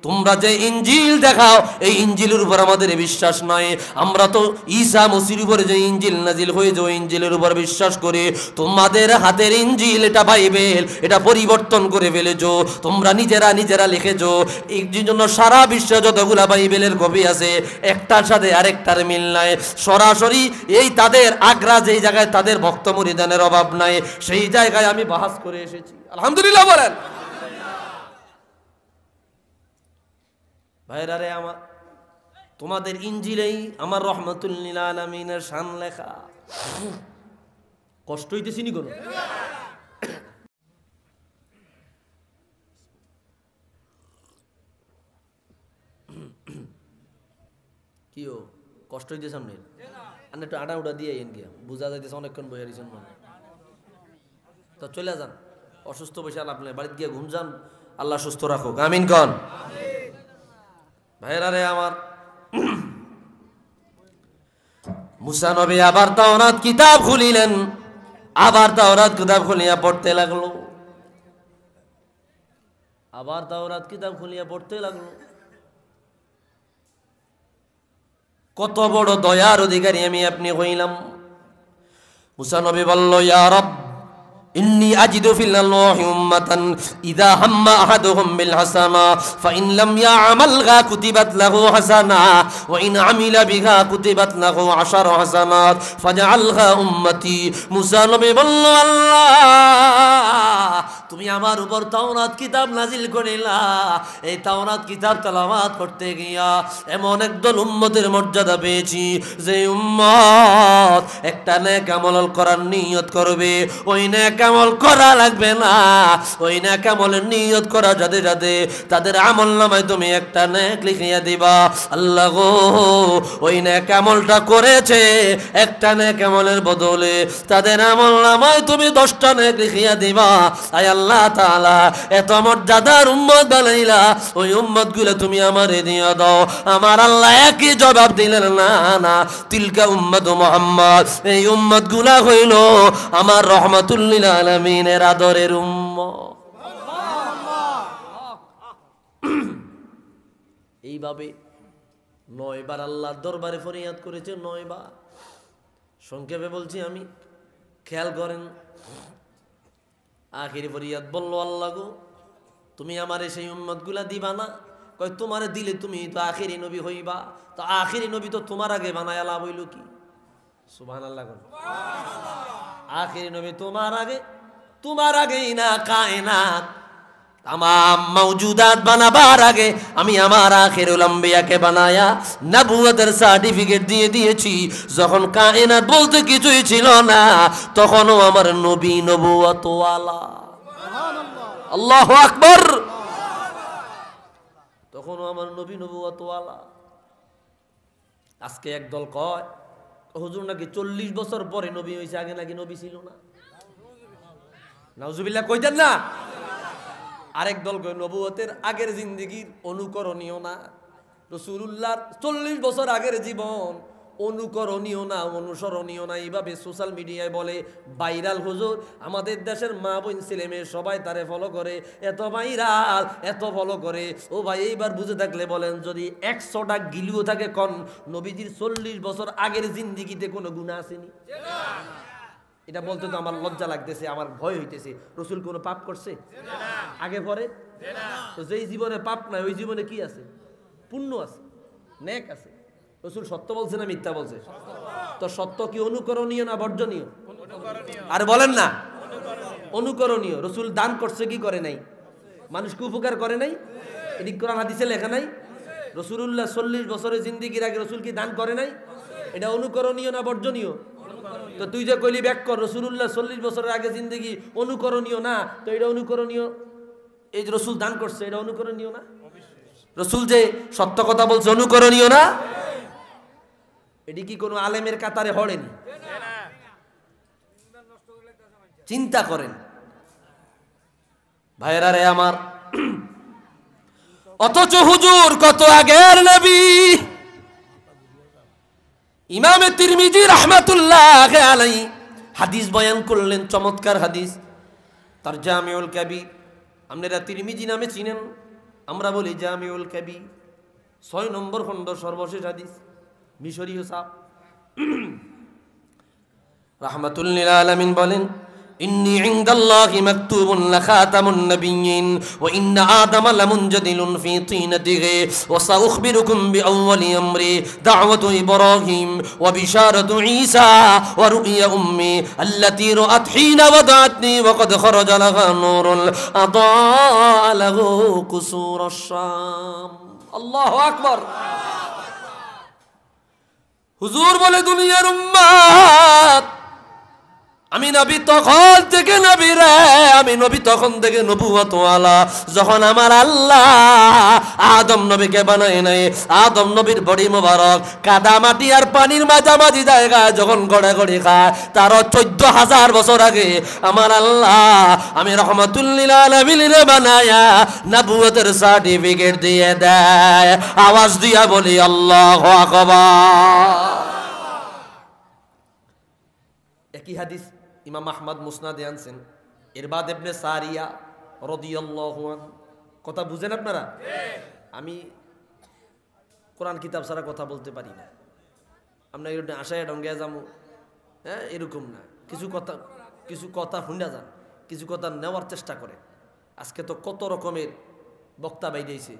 S1: তোমরা যে ইঞ্জিল দেখাও এই ইঞ্জিলের উপর আমাদের বিশ্বাস নয়। আমরা তো ঈসা মসির উপরে যে ইঞ্জিল নাজিল হয়েছে ওই ইঞ্জিলের উপর বিশ্বাস করে, তোমাদের হাতের ইঞ্জিল এটা বাইবেল, এটা পরিবর্তন করে ফেলেছো, তোমরা নিজেরা লিখেছো। এই জন্য সারা বিশ্বে যতগুলা বাইবেলের কপি আছে একটার সাথে আরেকটার মিল নাই। সরাসরি এই তাদের আগ্রা যেই জায়গায় তাদের ভক্ত মুরিদানের অভাব নাই, সেই জায়গায় আমি বাহাস করে এসেছি। আলহামদুলিল্লাহ বলেন। ভাইরা রে আমার, তোমাদের ইঞ্জিলেই আমার রহমাতুল লিল আলামিনের শান লেখা। কষ্ট হইতেছি নি কোনো? কি ও কষ্ট হইতে সামনে আর একটু আটা উটা দিয়ে এন গিয়া বুঝা যাইতেছে অনেকক্ষণ বইয়া দিয়েছেন মনে। তো চলে যান, অসুস্থ বসে লাভ নেই, বাড়িতে গিয়ে ঘুম যান। আল্লাহ সুস্থ রাখুক, আমিন কন। ভাইরা রে আমার, মুসা নবী আবার তাওরাত কিতাব খুলিলেন, আবার তাওরাত কিতাব খুলিয়া পড়তে লাগলো, আবার তাওরাত কিতাব খুলিয়া পড়তে লাগলো। কত বড় দয়ার অধিকারী আমি আপনি হইলাম। মুসা নবী বলল, ইয়া রব ইন্নী আজিদু ফিল আল্লাহি উম্মাতান ইযা হাম্মা আহাদুহুম বিল হাসানা ফাইন লাম ইয়ামালহা কুতিবাত লাহু হাসানা ওয়া ইন আমিলা বিহা কুতিবাত লাহু 10 হাসানাত ফাজআলহা উম্মতি। মুসা নবী বলল, আল্লাহ তুমি আমার উপর তাওরাত কিতাব নাজিল করিলা, এই তাওরাত কিতাব তেলাওয়াত করতে গিয়া এমন একদল উম্মতের মর্যাদা পেয়েছি যে উম্মত একটা নেক আমল করার নিয়ত করবে, ওই নেক আমল করা লাগবে না, ওই নেক আমলের নিয়ত করা যাতে যাতে তাদের আমল নামায় তুমি একটা নেক লিখিয়া দিবা। আল্লাহ গো, ওই নেক আমলটা করেছে, একটা নেক আমলের বদলে তাদের আমল নামায় তুমি 10টা নেক লিখিয়া দিবা। আয় আল্লাহ তাআলা, এত মর্যাদার উম্মত বানাইলা, ওই উম্মত গুলো তুমি আমারে দিয়া দাও। আমার আল্লাহ একই জবাব দিলেন, না না, তিলকা উম্মত মুহাম্মদ, এই উম্মত গুলা হইল আমার রহমাতুল লিল আলামিনের আদরের উম্মত। এইভাবে 9 বার আল্লাহর দরবারে ফরিয়াদ করেছে, 9 বার। সংক্ষেপে বলছি আমি, খেয়াল করেন। আখিরি ফরিয়াদ বলল, আল্লাহ গো তুমি আমারে সেই উম্মতগুলা দিবা না? কয় তোমারে দিলে তুমি তো আখিরি নবী হইবা, তো আখিরি নবী তো তোমার আগে বানায় লাভ হইল কি? সুবহানাল্লাহ। আখিরি নবী তোমার আগেই না, কায়নাত তামাম মাওজুদাত বানাবার আগে আমি আমার আখিরুল আম্বিয়াকে বানায়া নবুয়তের সার্টিফিকেট দিয়ে দিয়েছি। যখন কায়নাত বলতে কিছুই ছিল না, তখনও আমার নবী নবুয়তওয়ালা। আল্লাহু আকবার। তখনও আমার নবী নবুয়তওয়ালা। আজকে একদল কয় হুজুর নাকি 40 বছর পরে নবী হয়েছে, আগে নাকি নবী ছিল না। নাউজুবিল্লাহ কইতেন না? আরেক দল কয় নবুয়তের আগের জিন্দেগির অনুকরণীয় না, রাসূলুল্লাহর 40 বছর আগের জীবন অনুকরণীয় না, অনুসরণীয় না। এইভাবে সোশ্যাল মিডিয়ায় বলে ভাইরাল হুজুর, আমাদের দেশের মা বোন ছেলে মেয়ে সবাই তারে ফলো করে, এত ভাইরাল, এত ফলো করে। ও ভাই, এইবার বুঝে থাকলে বলেন, যদি 100টা গিলিও থাকে কোন নবীজির 40 বছর আগের জিন্দেগিতে কোনো গুনাহ আসেনি? এটা বলতে তো আমার লজ্জা লাগতেছে, আমার ভয় হইতেছে। রাসূল কোনো পাপ করছে আগে পরে? তো যেই জীবনে পাপ নাই ওই জীবনে কি আছে? পুণ্য আছে, নেক আছে। রাসূল সত্য বলছে না মিথ্যা বলছে? তো সত্য কি অনুকরণীয় না বর্জনীয়? আর বলেন না, অনুকরণীয়। রাসূল দান করছে কি করে নাই? মানুষকে উপকার করে নাই? এটি কোরআন হাদিসে লেখা নাই? রাসূলুল্লাহ 40 বছরের জিন্দেগির আগে রাসূল কি দান করে নাই? এটা অনুকরণীয় না বর্জনীয়? তো তুই যে কইলি ব্যাক কর, রাসূলুল্লাহ 40 বছরের আগে জিন্দেগি অনুকরণীয় না, তো এটা অনুকরণীয়। এই যে রাসূল দান করছে, এটা অনুকরণীয় না? রাসূল যে সত্য কথা বলছে, অনুকরণীয় না? এটি কি কোনো আলেমের কাতারে হড়েনি? চিন্তা করেন ভাইরা রে আমার। অথচ হুজুর কত আগের নবী। ইমামে তিরমিজি রাহমাতুল্লাহ আলাইহি হাদিস বয়ান করলেন, চমৎকার হাদিস, তার জামিউল কাবীর আপনারা তিরমিজি নামে চিনেন, আমরা বলি জামিউল কাবীর, 6 নম্বর খণ্ড সর্বশেষ হাদিস, মিশরীয় সাহাব রাহমাতুল লিল আলামিন বলেন, ইন্নী ইনদাল্লাহি মাকতুবুন লাখাতামুন নাবিয়্যিন ওয়া ইন্না আদামা লামুনজাদিলুন ফি তিনাতিহি ওয়া সাউখবিরুকুম বিআউওয়ালি আমরি দাওয়াতু ইব্রাহিম ওয়া বিশারাতু ঈসা ওয়া রুইয়া উম্মি আল্লাতী রাআত হিনা ওয়াদাতনি ওয়া কদ খারাজা লাহা নূরুল আদাআ লাহু কুসুরাশ শাম। আল্লাহু আকবার। হুজুর বলে, দুনিয়ার উম্মত, আমি নবী তখন থেকে নবী রে, আমি নবী তখন থেকে নবুয়ত ওয়ালা, যখন আমার আল্লাহ আদম নবীকে বানায় নাই। আদম নবীর বডি মোবারক কাদা মাটি আর পানির মাঝামাঝি জায়গায় যখন গড়াগড়ি খায়, তার 14,000 বছর আগে আমার আল্লাহ আমি রহমাতুল লিল আলামিন বানায়া নবুয়তের সার্টিফিকেট দিয়ে দেয়। আওয়াজ দিয়া বলি আল্লাহু আকবার। একই হাদিস ইমাম আহমদ মুসনাদে আনছেন, ইরবাদ ইবনে সারিয়া রাদিয়াল্লাহু আনহু। কথা বুঝেন আপনারা? আমি কোরআন কিতাব ছাড়া কথা বলতে পারি না। আমরা এরকম আশায় ডঙ্গে যাবো, হ্যাঁ, এরকম না। কিছু কথা শুনে যান, কিছু কথা নেওয়ার চেষ্টা করে। আজকে তো কত রকমের বক্তা বাইরেছে,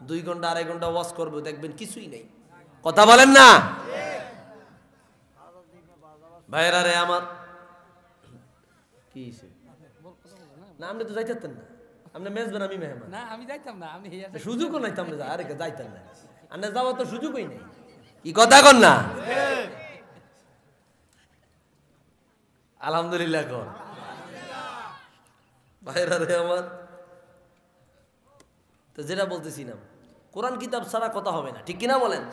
S1: 2 ঘন্টা 2.5 ঘন্টা ওয়াজ করবো, দেখবেন কিছুই নেই। কথা বলেন না ভাইরা রে আমার? কি না, আপনি তো যাইতেন না, আপনি মেজবেন, আমি মেহমান
S2: না, আমি যাইতাম না, আমি
S1: সুযোগও নাই, আপনি আরে যাইতেন না, আপনি যাওয়ার তো সুযোগই নেই। কি কথা কন না? আলহামদুলিল্লাহ কর ভাইরা রে আমার। তো যেটা বলতেছিলাম, কোরআন কিতাব ছাড়া কথা হবে না, ঠিক কিনা বলেন?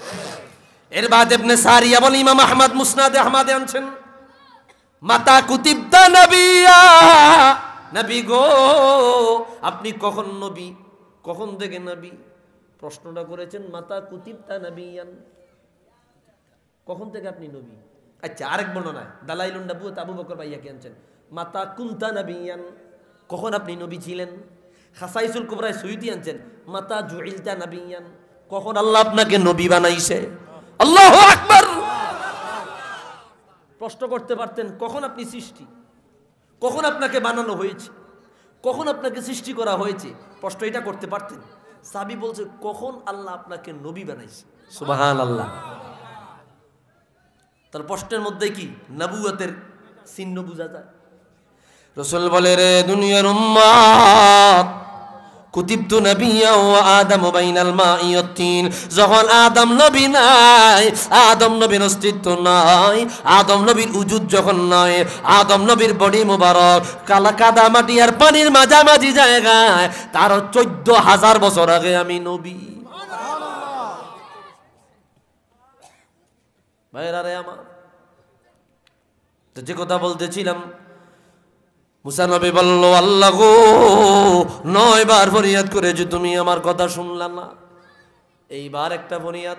S1: এর বাদ ইবনে সারিয়া বলেন, ইমাম আহমদ মুসনাদে আহমদে আনছেন, মাতা কুতিবতা নবিয়া, নবী গো আপনি কখন নবী, কখন থেকে নবী? প্রশ্নটা করেছেন, মাতা কুতিবতা নবিয়ান, কখন থেকে আপনি নবী? আচ্ছা, আরেক বর্ণনায় দালাইলুন নবুওয়াত আবু বকর ভাইয়াকে আনছেন, মাতা কুনতা নবিয়ান, কখন আপনি নবী ছিলেন? খাসাইসুল কুবরায় সুয়ুতি আনছেন, মাতা জুইলতা নবিয়ান, কখন আল্লাহ আপনাকে নবী বানাইছে? আল্লাহু আকবার। প্রশ্ন করতে পারতেন, কখন আপনি সৃষ্টি, কখন আপনাকে বানানো হয়েছে, কখন আপনাকে সৃষ্টি করা হয়েছে, প্রশ্ন এটা করতে পারতেন। সাহাবী বলছে, কখন আল্লাহ আপনাকে নবী বানাইছে। সুবহানাল্লাহ। তার প্রশ্নের মধ্যে কি নবুয়তের চিহ্ন বোঝা যায়। রাসূল বলে, রে দুনিয়ার উম্মত, কুতিবতু নাবিয়্যা ওয়া আদামু বাইনাল মাই ওয়াত তিন, যখন আদম নবী নাই, আদম নবীর অস্তিত্ব নাই, আদম নবীর উজুদ যখন নাই, আদম নবীর বডি মোবারক কালা কাদা মাটি আর পানির মাঝামাঝি জায়গায়, তার 14,000 বছর আগে আমি নবী। ভাইরা রে আমার, তো যে কথা বলতেছিলাম, মুসা নবী বলল, আল্লাহ গো 9 বার ফরিয়াদ করেছি, তুমি আমার কথা শুনলা না। এইবার একটা ফরিয়াদ,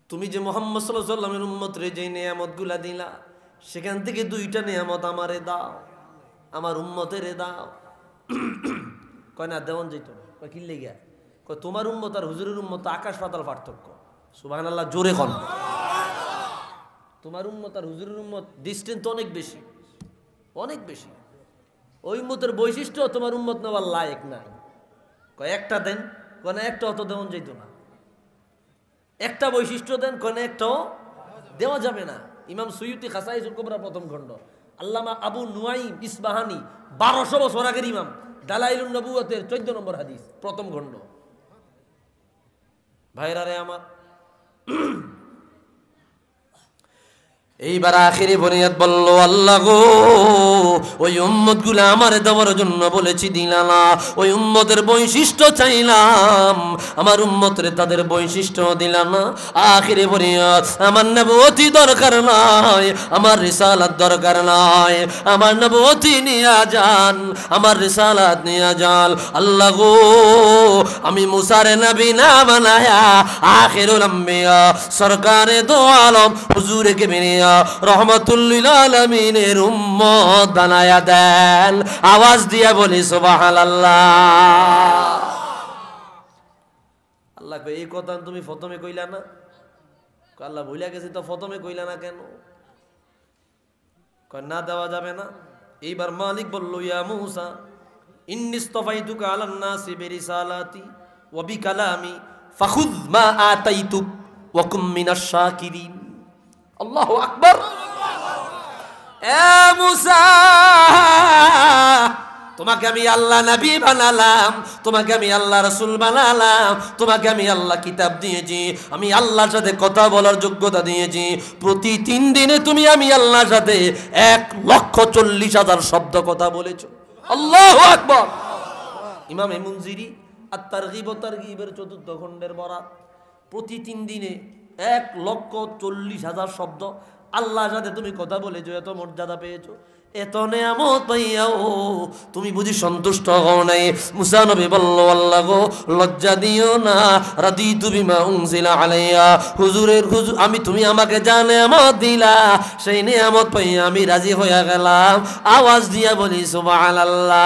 S1: তুমি যে মুহাম্মদ সাল্লাল্লাহু আলাইহি ওয়াসাল্লামের উম্মত রে যে নিয়ামতগুলা দিলা, সেখান থেকে 2টা নিয়ামত আমারে দাও, আমার উম্মতেরে দাও। কয় না, দেওয়ান যেত না। কয় কি লেগে? কয় তোমার উম্মত আর হুজুরের উম্মত আকাশ পাতাল পার্থক্য। সুবহানাল্লাহ, জোরে কন। তোমার উম্মত আর হুজুরের উম্মত ডিসটেন্স তো অনেক বেশি, অনেক বেশি। ওই উম্মতের বৈশিষ্ট্য তোমার উম্মত নেওয়ার লায়ক নাই। কয় একটা দেন, কয় একটা অত দেওয়া যেত না। একটা বৈশিষ্ট্য দেন, কয় একটাও দেওয়া যাবে না। ইমাম সুয়ুতি খাসাইসুল কুবরা প্রথম খণ্ড, আল্লামা আবু নুআইম ইসবাহানি 1200 বছর আগের ইমাম, দালাইলুন নবুওয়াতের 14 নম্বর হাদিস, প্রথম খণ্ড। ভাইরা রে আমার, এইবার আখিরি ফরিয়াদ বলল, আল্লাহ গো ওই উম্মত গুলা আমার দেওয়ার জন্য বলেছি, দিলা না। ওই উম্মতের বৈশিষ্ট্য চাইলাম, আমার উম্মতরে তাদের বৈশিষ্ট্য দিলা না। আখিরি ফরিয়াদ, আমার নবুয়তি দরকার নাই, আমার রিসালাত দরকার নাই, আমার নবুয়তি নিয়া যান, আমার রিসালাত নিয়া যান। আল্লাহ গো আমি মুসারে নবী না বানায়া আখিরুল আম্বিয়া সরকারে দো আলম হুজুরে কে মেরিয়া বানাইয়া রহমাতুল লিল আলামিনের উম্মত বানায়া দেন। আওয়াজ দিয়া বলি সুবহানাল্লাহ। আল্লাহ কই এই কথা তুমি প্রথমে কইলা না? আল্লাহ ভুলে গেছি তো প্রথমে কইলা না কেন? কয় না দেওয়া যাবে না। এইবার মালিক বলল ইয়া মূসা ইন্নী ইসতাফাইতুকা আলান নাসি বিরিসালাতি ওয়া বিকালামি ফাখুয মা আতাইতুক ওয়া কুম মিনাশ শাকিরিন। আল্লাহু আকবার। এ মূসা তোমাকে আমি আল্লাহ নবী বানালাম, তোমাকে আমি আল্লাহ রাসূল বানালাম, তোমাকে আমি আল্লাহ কিতাব দিয়েছি, আমি আল্লাহর সাথে কথা বলার যোগ্যতা দিয়েছি। প্রতি 3 দিনে তুমি আমি আল্লাহর সাথে 1,40,000 শব্দ কথা বলেছো। আল্লাহু আকবার। ইমাম মুনজিরি আত-তারগিব ওয়া তারগিবের 4th খণ্ডের বরাত। প্রতি 3 দিনে 1,40,000 শব্দ আল্লাহর সাথে তুমি কথা বলেছো, এত মর্যাদা পেয়েছো, এত নিয়ামত পাইয়াও তুমি বুঝি সন্তুষ্ট হও নাই। মুসা নবী বলল আল্লাহ গো লজ্জা দিও না, রাদিতু বিমা উনজিলা আলাইয়া, হুজুরের হুজুর আমি তুমি আমাকে যা নিয়ামত দিলা সেই নিয়ামত পাইয়া আমি রাজি হইয়া গেলাম। আওয়াজ দিয়া বলি সুবহানাল্লাহ।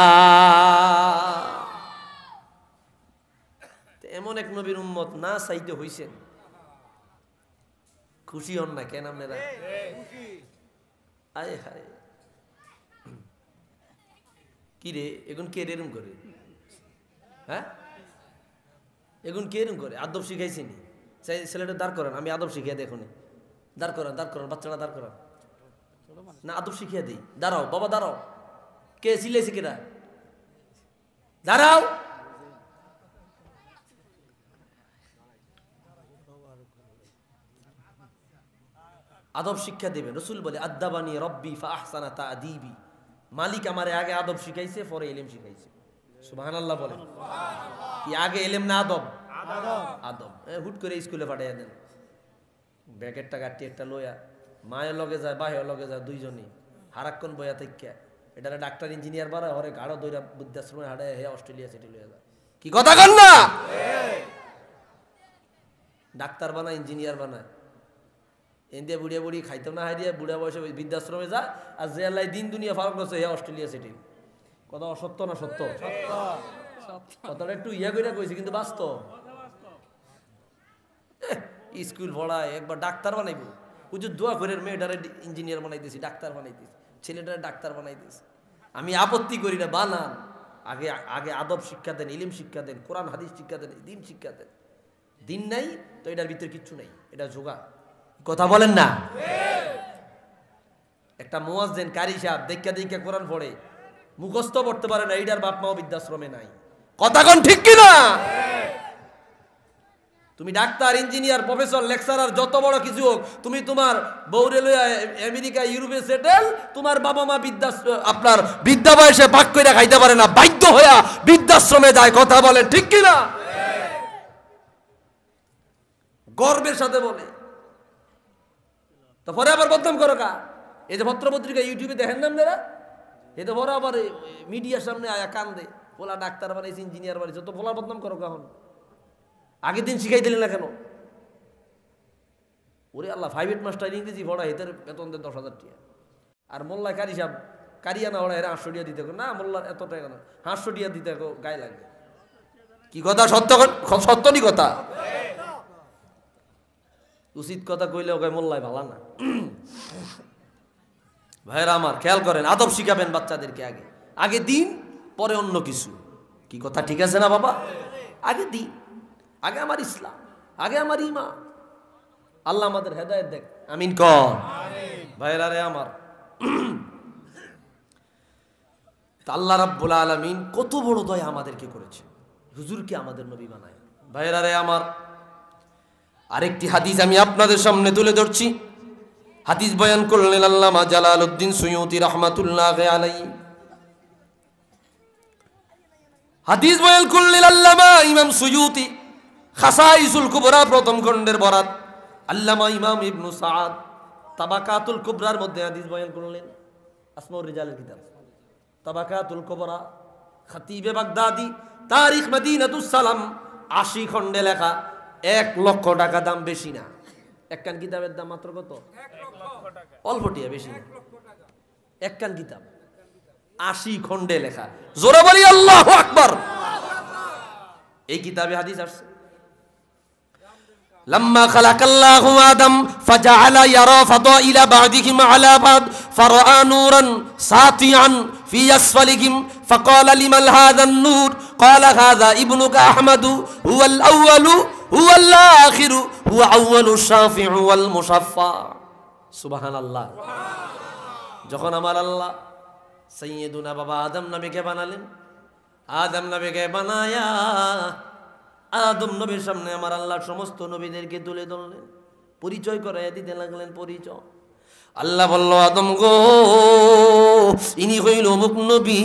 S1: এমন এক নবীর উম্মত না চাইতে হইছেন, খুশি হন না কেন আপনারা? আয় হায় কি রে এখন কে এরম করে? হ্যাঁ এখন কে এরম করে? আদব শিখাইছি নি? ছেলেটা দাঁড় করেন, আমি আদব শিখিয়ে দেখুন। দাঁড় করেন, দাঁড় করেন, বাচ্চারা দাঁড় করেন না, আদব শিখিয়ে দিই। দাঁড়াও বাবা দাঁড়াও। কে সিলেছি কেটা? দাঁড়াও। আদব শিক্ষা দেবেন। রসুল বলে আদাবানি রব্বি ফা আহসানা তা'দীবি, মালিক আমারে আগে আদব শিখাইছে পরে ইলম শিখাইছে। সুবহানাল্লাহ বলেন। কি আগে ইলম না আদব? আদব। হুট করে স্কুলে পাঠিয়ে দেন, ব্যাগেরটা গাটি একটা লইয়া মায়ের লগে যায় বাহের লগে যায়, দুইজনই হারাক্ষণ বইয়া থেকে এটা ডাক্তার ইঞ্জিনিয়ার বাড়ায় হরে গাঢ় দইরা বৃদ্ধাশ্রমে হাঁটায় হে অস্ট্রেলিয়া সেটেল হয়ে যায়। কি কথা কন না? ডাক্তার বানায় ইঞ্জিনিয়ার বানায়, এনদিয়া বুড়িয়া বুড়ি খাইতাম না হারিয়া বুড়া বয়সে বৃদ্ধাশ্রমে যায়, আর যে আল্লাহ দিন দুনিয়া ফারক করছে হে অস্ট্রেলিয়া সেটেল। কথা অসত্য না সত্য? কথাটা একটু ইয়া করে কইছি কিন্তু বাস্তব। স্কুল পড়ায় একবার ডাক্তার বানাইবো, হুজুর দোয়া করে মেয়েটারে ইঞ্জিনিয়ার বানাই দিয়েছি, ডাক্তার বানাই দিয়েছি, ছেলেটারে ডাক্তার বানাই দিয়েছি। আমি আপত্তি করি না, বানান। আগে আগে আদব শিক্ষা দেন, ইলিম শিক্ষা দেন, কোরআন হাদিস শিক্ষা দেন, দিন শিক্ষা দেন। দিন নাই তো এটার ভিতরে কিচ্ছু নাই, এটা জোগা। কথা বলেন না? একটা মুয়াজ্জিন কারি সাহেব দেখা দেখা কোরআন পড়ে, মুখস্থ পড়তে পারে না, এইটার বাপ মাও বৃদ্ধাশ্রমে নাই। কথা কোন ঠিক কিনা? তুমি ডাক্তার, ইঞ্জিনিয়ার, প্রফেসর, লেকচারার যত বড় কিছু হোক, তুমি তোমার বউরে লইয়া আমেরিকা ইউরোপে সেটেল, তোমার বাবা মা আপনার বৃদ্ধা বয়সে পাক কইরা খাইতে পারে না, বাধ্য হইয়া বৃদ্ধাশ্রমে যায়। কথা বলে ঠিক কিনা? গর্বের সাথে বলে। তো পরে আবার বদনাম করো কা? এই যে পত্রপত্রিকা ইউটিউবে দেখেন না আপনারা, এই তো বড় আবার মিডিয়ার সামনে আয়া কান্দে, বলা ডাক্তার বানাইছে, ইঞ্জিনিয়ার বানাইছে, তো বলার বদনাম করো কখন? আগের দিন শিখাই দিলেন না কেন? ওরে আল্লাহ, 5-8 মাস্টার ইংরেজি পড়া এদের বেতন দেন 10,000 টাকা। আর মোল্লা কারি সাহেব কারিয়া না ওরা এরা 800 টাকা দিতে না, মোল্লার এত টাকা না, 800 টাকা দিতে গায়ে লাগে। কি কথা? সত্য সত্যনি কথা। উচিত কথা কইলে ওকে মোল্লায় ভালো না। ভাইরা আমার খেয়াল করেন, আদব শিখাবেন বাচ্চাদেরকে। আগে আগে দিন পরে অন্য কিছু। কি কথা ঠিক আছে না বাবা? আগে দিন, আগে আমার ইসলাম, আগে আমার ঈমান। আল্লাহ আমাদের হেদায়েত দেখ, আমিন কর। ভাইরা রে আমার, আল্লাহ রাব্বুল আলামিন কত বড় দয়া আমাদেরকে করেছে, হুজুরকে আমাদের নবী বানায়। ভাইরা রে আমার, আরেকটি হাদিস আমি আপনাদের সামনে তুলে ধরছি। হাদিস বয়ান করলেন আল্লামা জালালউদ্দিন সুয়ুতী রাহমাতুল্লাহি আলাইহি। হাদিস বয়ান করলেন আল্লামা ইমাম সুয়ুতী, খাসাইসুল কুবরা 1ম খণ্ডের বরাত। আল্লামা ইমাম ইবনু সাআদ তাবাকাতুল কুবরার মধ্যে হাদিস বয়ান করলেন। আসমাউর রিজালের কিতাব তাবাকাতুল কুবরা, খতিবে বাগদাদি, তারিখ মদিনাতুস সালাম, 80 খণ্ডে লেখা। 1 লক্ষ টাকা দাম, বেশি না। একখান কিতাবের দাম মাত্র কত? অল্প টিয়া, বেশি না, একখান কিতাব 80 খণ্ডে লেখা। জোরে বলি আল্লাহু আকবার। এই কিতাবে হাদিস আসছে لما خلق الله آدم فجعل يرى فضائل بعضهم على بعض فرأى نورا ساطعا في أسفلهم فقال لمن هذا النور قال هذا ابنك أحمد هو الأول هو الآخر هو أول الشافع والمشفع سبحان الله। যখন আমার আল্লাহ সাইয়্যিদুনা বাবা আদম নবীকে বানালেন, আদম নবীকে বানায়া আদম নবীর সামনে আমার আল্লাহ সমস্ত নবীদেরকে তুলে ধরলেন, পরিচয় করাইয়া দিতে লাগলেন। পরিচয় আল্লাহ বলল, আদম গো, ইনি হইল অমুক নবী,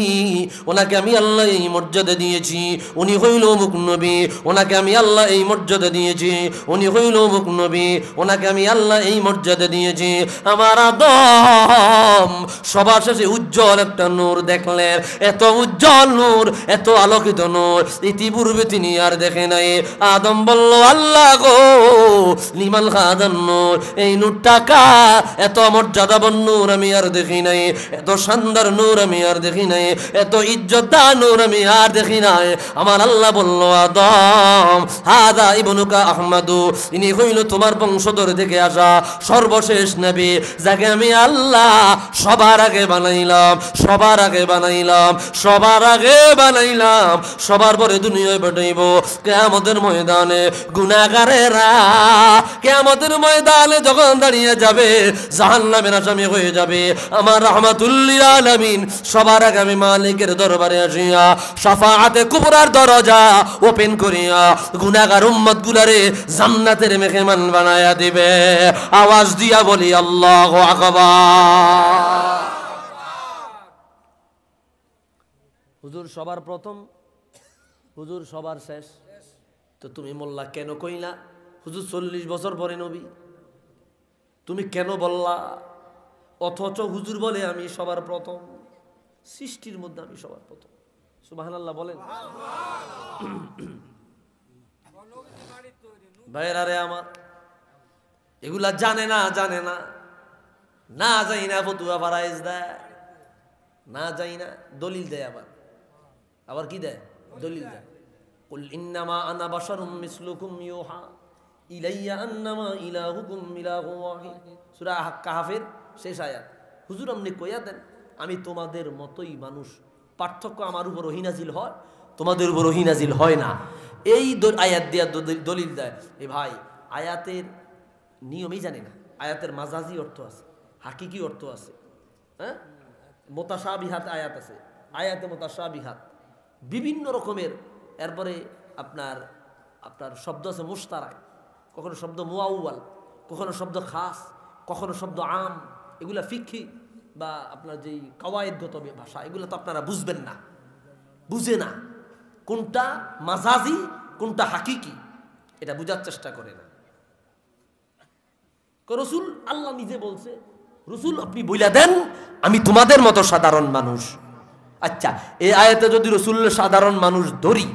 S1: ওনাকে আমি আল্লাহ এই মর্যাদা দিয়েছি। উনি হইল অমুক নবী, ওনাকে আমি আল্লাহ এই মর্যাদা দিয়েছি। উনি হইল অমুক নবী, ওনাকে আমি আল্লাহ এই মর্যাদা দিয়েছি। আমার আদম সবার শেষে উজ্জ্বল একটা নূর দেখলেন। এত উজ্জ্বল নূর, এত আলোকিত নূর ইতিপূর্বে তিনি আর দেখে নাই। আদম বলল, আল্লাহ গো, লিমান হাদান নূর, এই নূরটা কার? এত মর্যাদাবান নূর আমি আর দেখি নাই, এত শানদার নূর আমি আর দেখি নাই, এত ইজ্জতদার নূর আমি আর দেখি নাই। আমার আল্লাহ বলল, আদম হাদা ইবনুকা আহমদু, ইনি হইল তোমার বংশধর থেকে আসা সর্বশেষ নবী, যাকে আমি আল্লাহ সবার আগে বানাইলাম, সবার আগে বানাইলাম, সবার আগে বানাইলাম, সবার পরে দুনিয়ায় পাঠাইব। কিয়ামতের ময়দানে গুনাহগারেরা কিয়ামতের ময়দানে যখন দাঁড়িয়ে যাবে, জাহান্নামের আসামি হয়ে যাবে, আমার রাহমাতুল লিল আলামিন সবার আগে আমি মালিকের দরবারে আসিয়া শাফাআতে কুবরার দরজা ওপেন করিয়া গুনাহগার উম্মত গুলারে জান্নাতের মেহমান বানায়া দিবে। আওয়াজ দিয়া বলি আল্লাহু আকবার। হুজুর সবার প্রথম, হুজুর সবার শেষ, তো তুমি মোল্লা কেন কইলা হুজুর 40 বছর পরে নবী? তুমি কেন বললা? অথচ হুজুর বলে আমি সবার প্রথম, সৃষ্টির মধ্যে আমি সবার প্রথম। সুবহানাল্লাহ বলেন। ভাইরা রে আমার, এগুলা জানে না, জানে না, না যাই না ফতুয়া ফারাইজ দেয়, না যাই না দলিল দেয়, আবার কি দেয়? দলিল দেয়। কুল ইন্নামা আনা বাশারুম মিসলুকুম ইউহা ইলাইয়া আন্নামা ইলাহুকুম ইলাহুন ওয়াহিদ, সূরা কাহফের শেষ আয়াত। হুজুর আপনি কইয়া দেন আমি তোমাদের মতোই মানুষ, পার্থক্য আমার উপর ওহী নাজিল হয়, তোমাদের উপর ওহী নাজিল হয় না। এই আয়াত দিয়া দলিল দেয়। এ ভাই, আয়াতের নিয়মই জানি না, আয়াতের মাজাজি অর্থ আছে, হাকিকি অর্থ আছে, হ্যাঁ, মুতাশাবিহাত আয়াত আছে, আয়াতে মুতাশাবিহাত বিভিন্ন রকমের। এরপরে আপনার আপনার শব্দ আছে মুশতারাক, কখনো শব্দ মুআউয়াল, কখনো শব্দ খাস, কখনো শব্দ আম। এগুলা ফিকহি বা আপনার যেই কওয়ায়েদগত ভাষা, এগুলো তো আপনারা বুঝবেন না, বুঝে না কোনটা মাজাজি কোনটা হাকিকি, এটা বুঝার চেষ্টা করে না। রসুল আল্লাহ নিজে বলছে, রসুল আপনি বইলা দেন আমি তোমাদের মতো সাধারণ মানুষ। আচ্ছা, এই আয়াতে যদি রসুল সাধারণ মানুষ ধরি,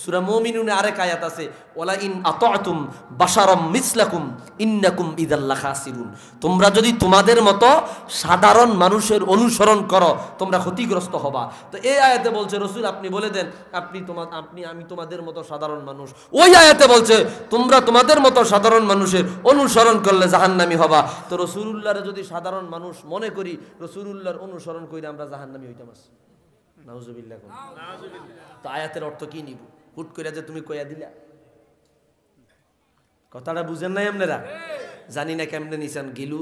S1: সূরা মুমিনুনে আরেক আয়াত আছে, ওয়ালা ইন আতাতুম বাশারাম মিসলাকুম ইন্নাকুম ইযাল লাখাসিরুন, তোমরা যদি তোমাদের মতো সাধারণ মানুষের অনুসরণ করো তোমরা ক্ষতিগ্রস্ত হবা। তো এই আয়াতে বলছে রসুল আপনি বলে দেন আমি তোমাদের মতো সাধারণ মানুষ। ওই আয়াতে বলছে তোমরা তোমাদের মতো সাধারণ মানুষের অনুসরণ করলে জাহান্নামী হবা। তো রাসূলুল্লাহর যদি সাধারণ মানুষ মনে করি, রাসূলুল্লাহর অনুসরণ করে আমরা জাহান্নামী হইতাম। নাউজুবিল্লাহ। তো আয়াতের অর্থ কি নিব? হুট করে যে তুমি কইয়া দিলা, কথাটা বুঝেন নাই আপনারা? জানি না কেমনে নিছেন, গিলু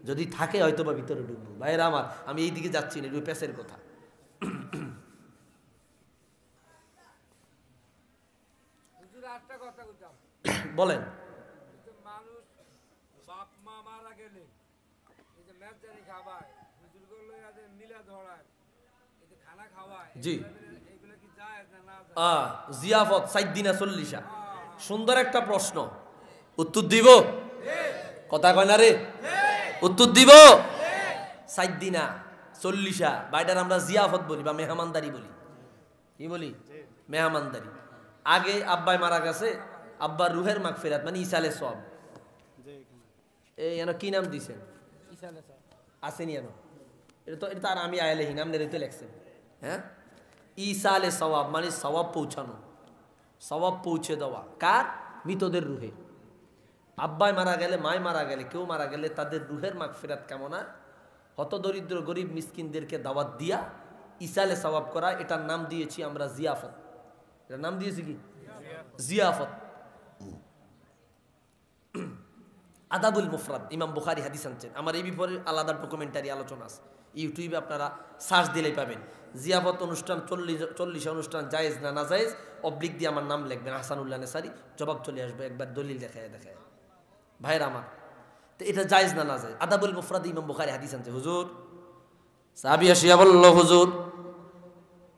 S1: যদি থাকে হয়তো বা ভিতরে ঢুকবো। ভাইরা আমার, আমি এই দিকে যাচ্ছি না, একটু পেছের কথা। বলেন।
S2: মানুষ বাপ মা মারা গেলে এই যে মেজদারি খাওয়ায়, বুজুর্গ লইয়াদের মিলা ধরায়, এই যে খানা খাওয়ায়,
S1: জি,
S2: এগুলো কি যায় না না যায়?
S1: জিয়াফত 4 দিনা 40। সুন্দর একটা প্রশ্ন, উত্তর দিব? কথা কয় না রে, উত্তর দিব। 4 দিনা 40, বাইটার আমরা জিয়াফত বলি বা মেহমানদারি বলি। কি বলি? মেহমানদারি। আগে আব্বাই মারা গেছে, আব্বার রুহের মাগফিরাত মানে ইসালে সব। এই কি নাম দিছেন?
S3: আসেনি জানো, এটা তো আর আমি আয়ালে হিনাম নেই তো লেখছেন। হ্যাঁ, ইসালে সওয়াব মানে সওয়াব পৌঁছানো, সওয়াব পৌঁছে দেওয়া কার? মৃতদের রুহে। আব্বাই মারা গেলে, মায় মারা গেলে, কেউ মারা গেলে তাদের রুহের মাগফিরাত কামনা, হত দরিদ্র গরিব মিসকিনদেরকে দাওয়াত দিয়া ইসালে সওয়াব করা। এটার নাম দিয়েছি আমরা জিয়াফত। এটার নাম দিয়েছি কি? জিয়াফত। আদাবুল মুফরাদ, ইমাম বুখারী হাদিস আনছেন। আমার এই ব্যাপারে আলাদা ডকুমেন্টারি আলোচনা আছে, ইউটিউবে আপনারা সার্চ দিলেই পাবেন। জিয়াফত অনুষ্ঠান 40 অনুষ্ঠান জায়েজ না না জায়েজ, অবলিক দিয়ে আমার নাম লিখবেন হাসানুল্লাহ নেসারি, জবাব চলে আসবে, একবার দলিল দেখায় দেখায়। ভাইরা আমার, তো এটা জায়েজ না না জায়েজ? আদাবুল মুফরাদ ইমাম বুখারী হাদিস আনছে। হুজুর, সাহাবী আসিয়া বলল, হুজুর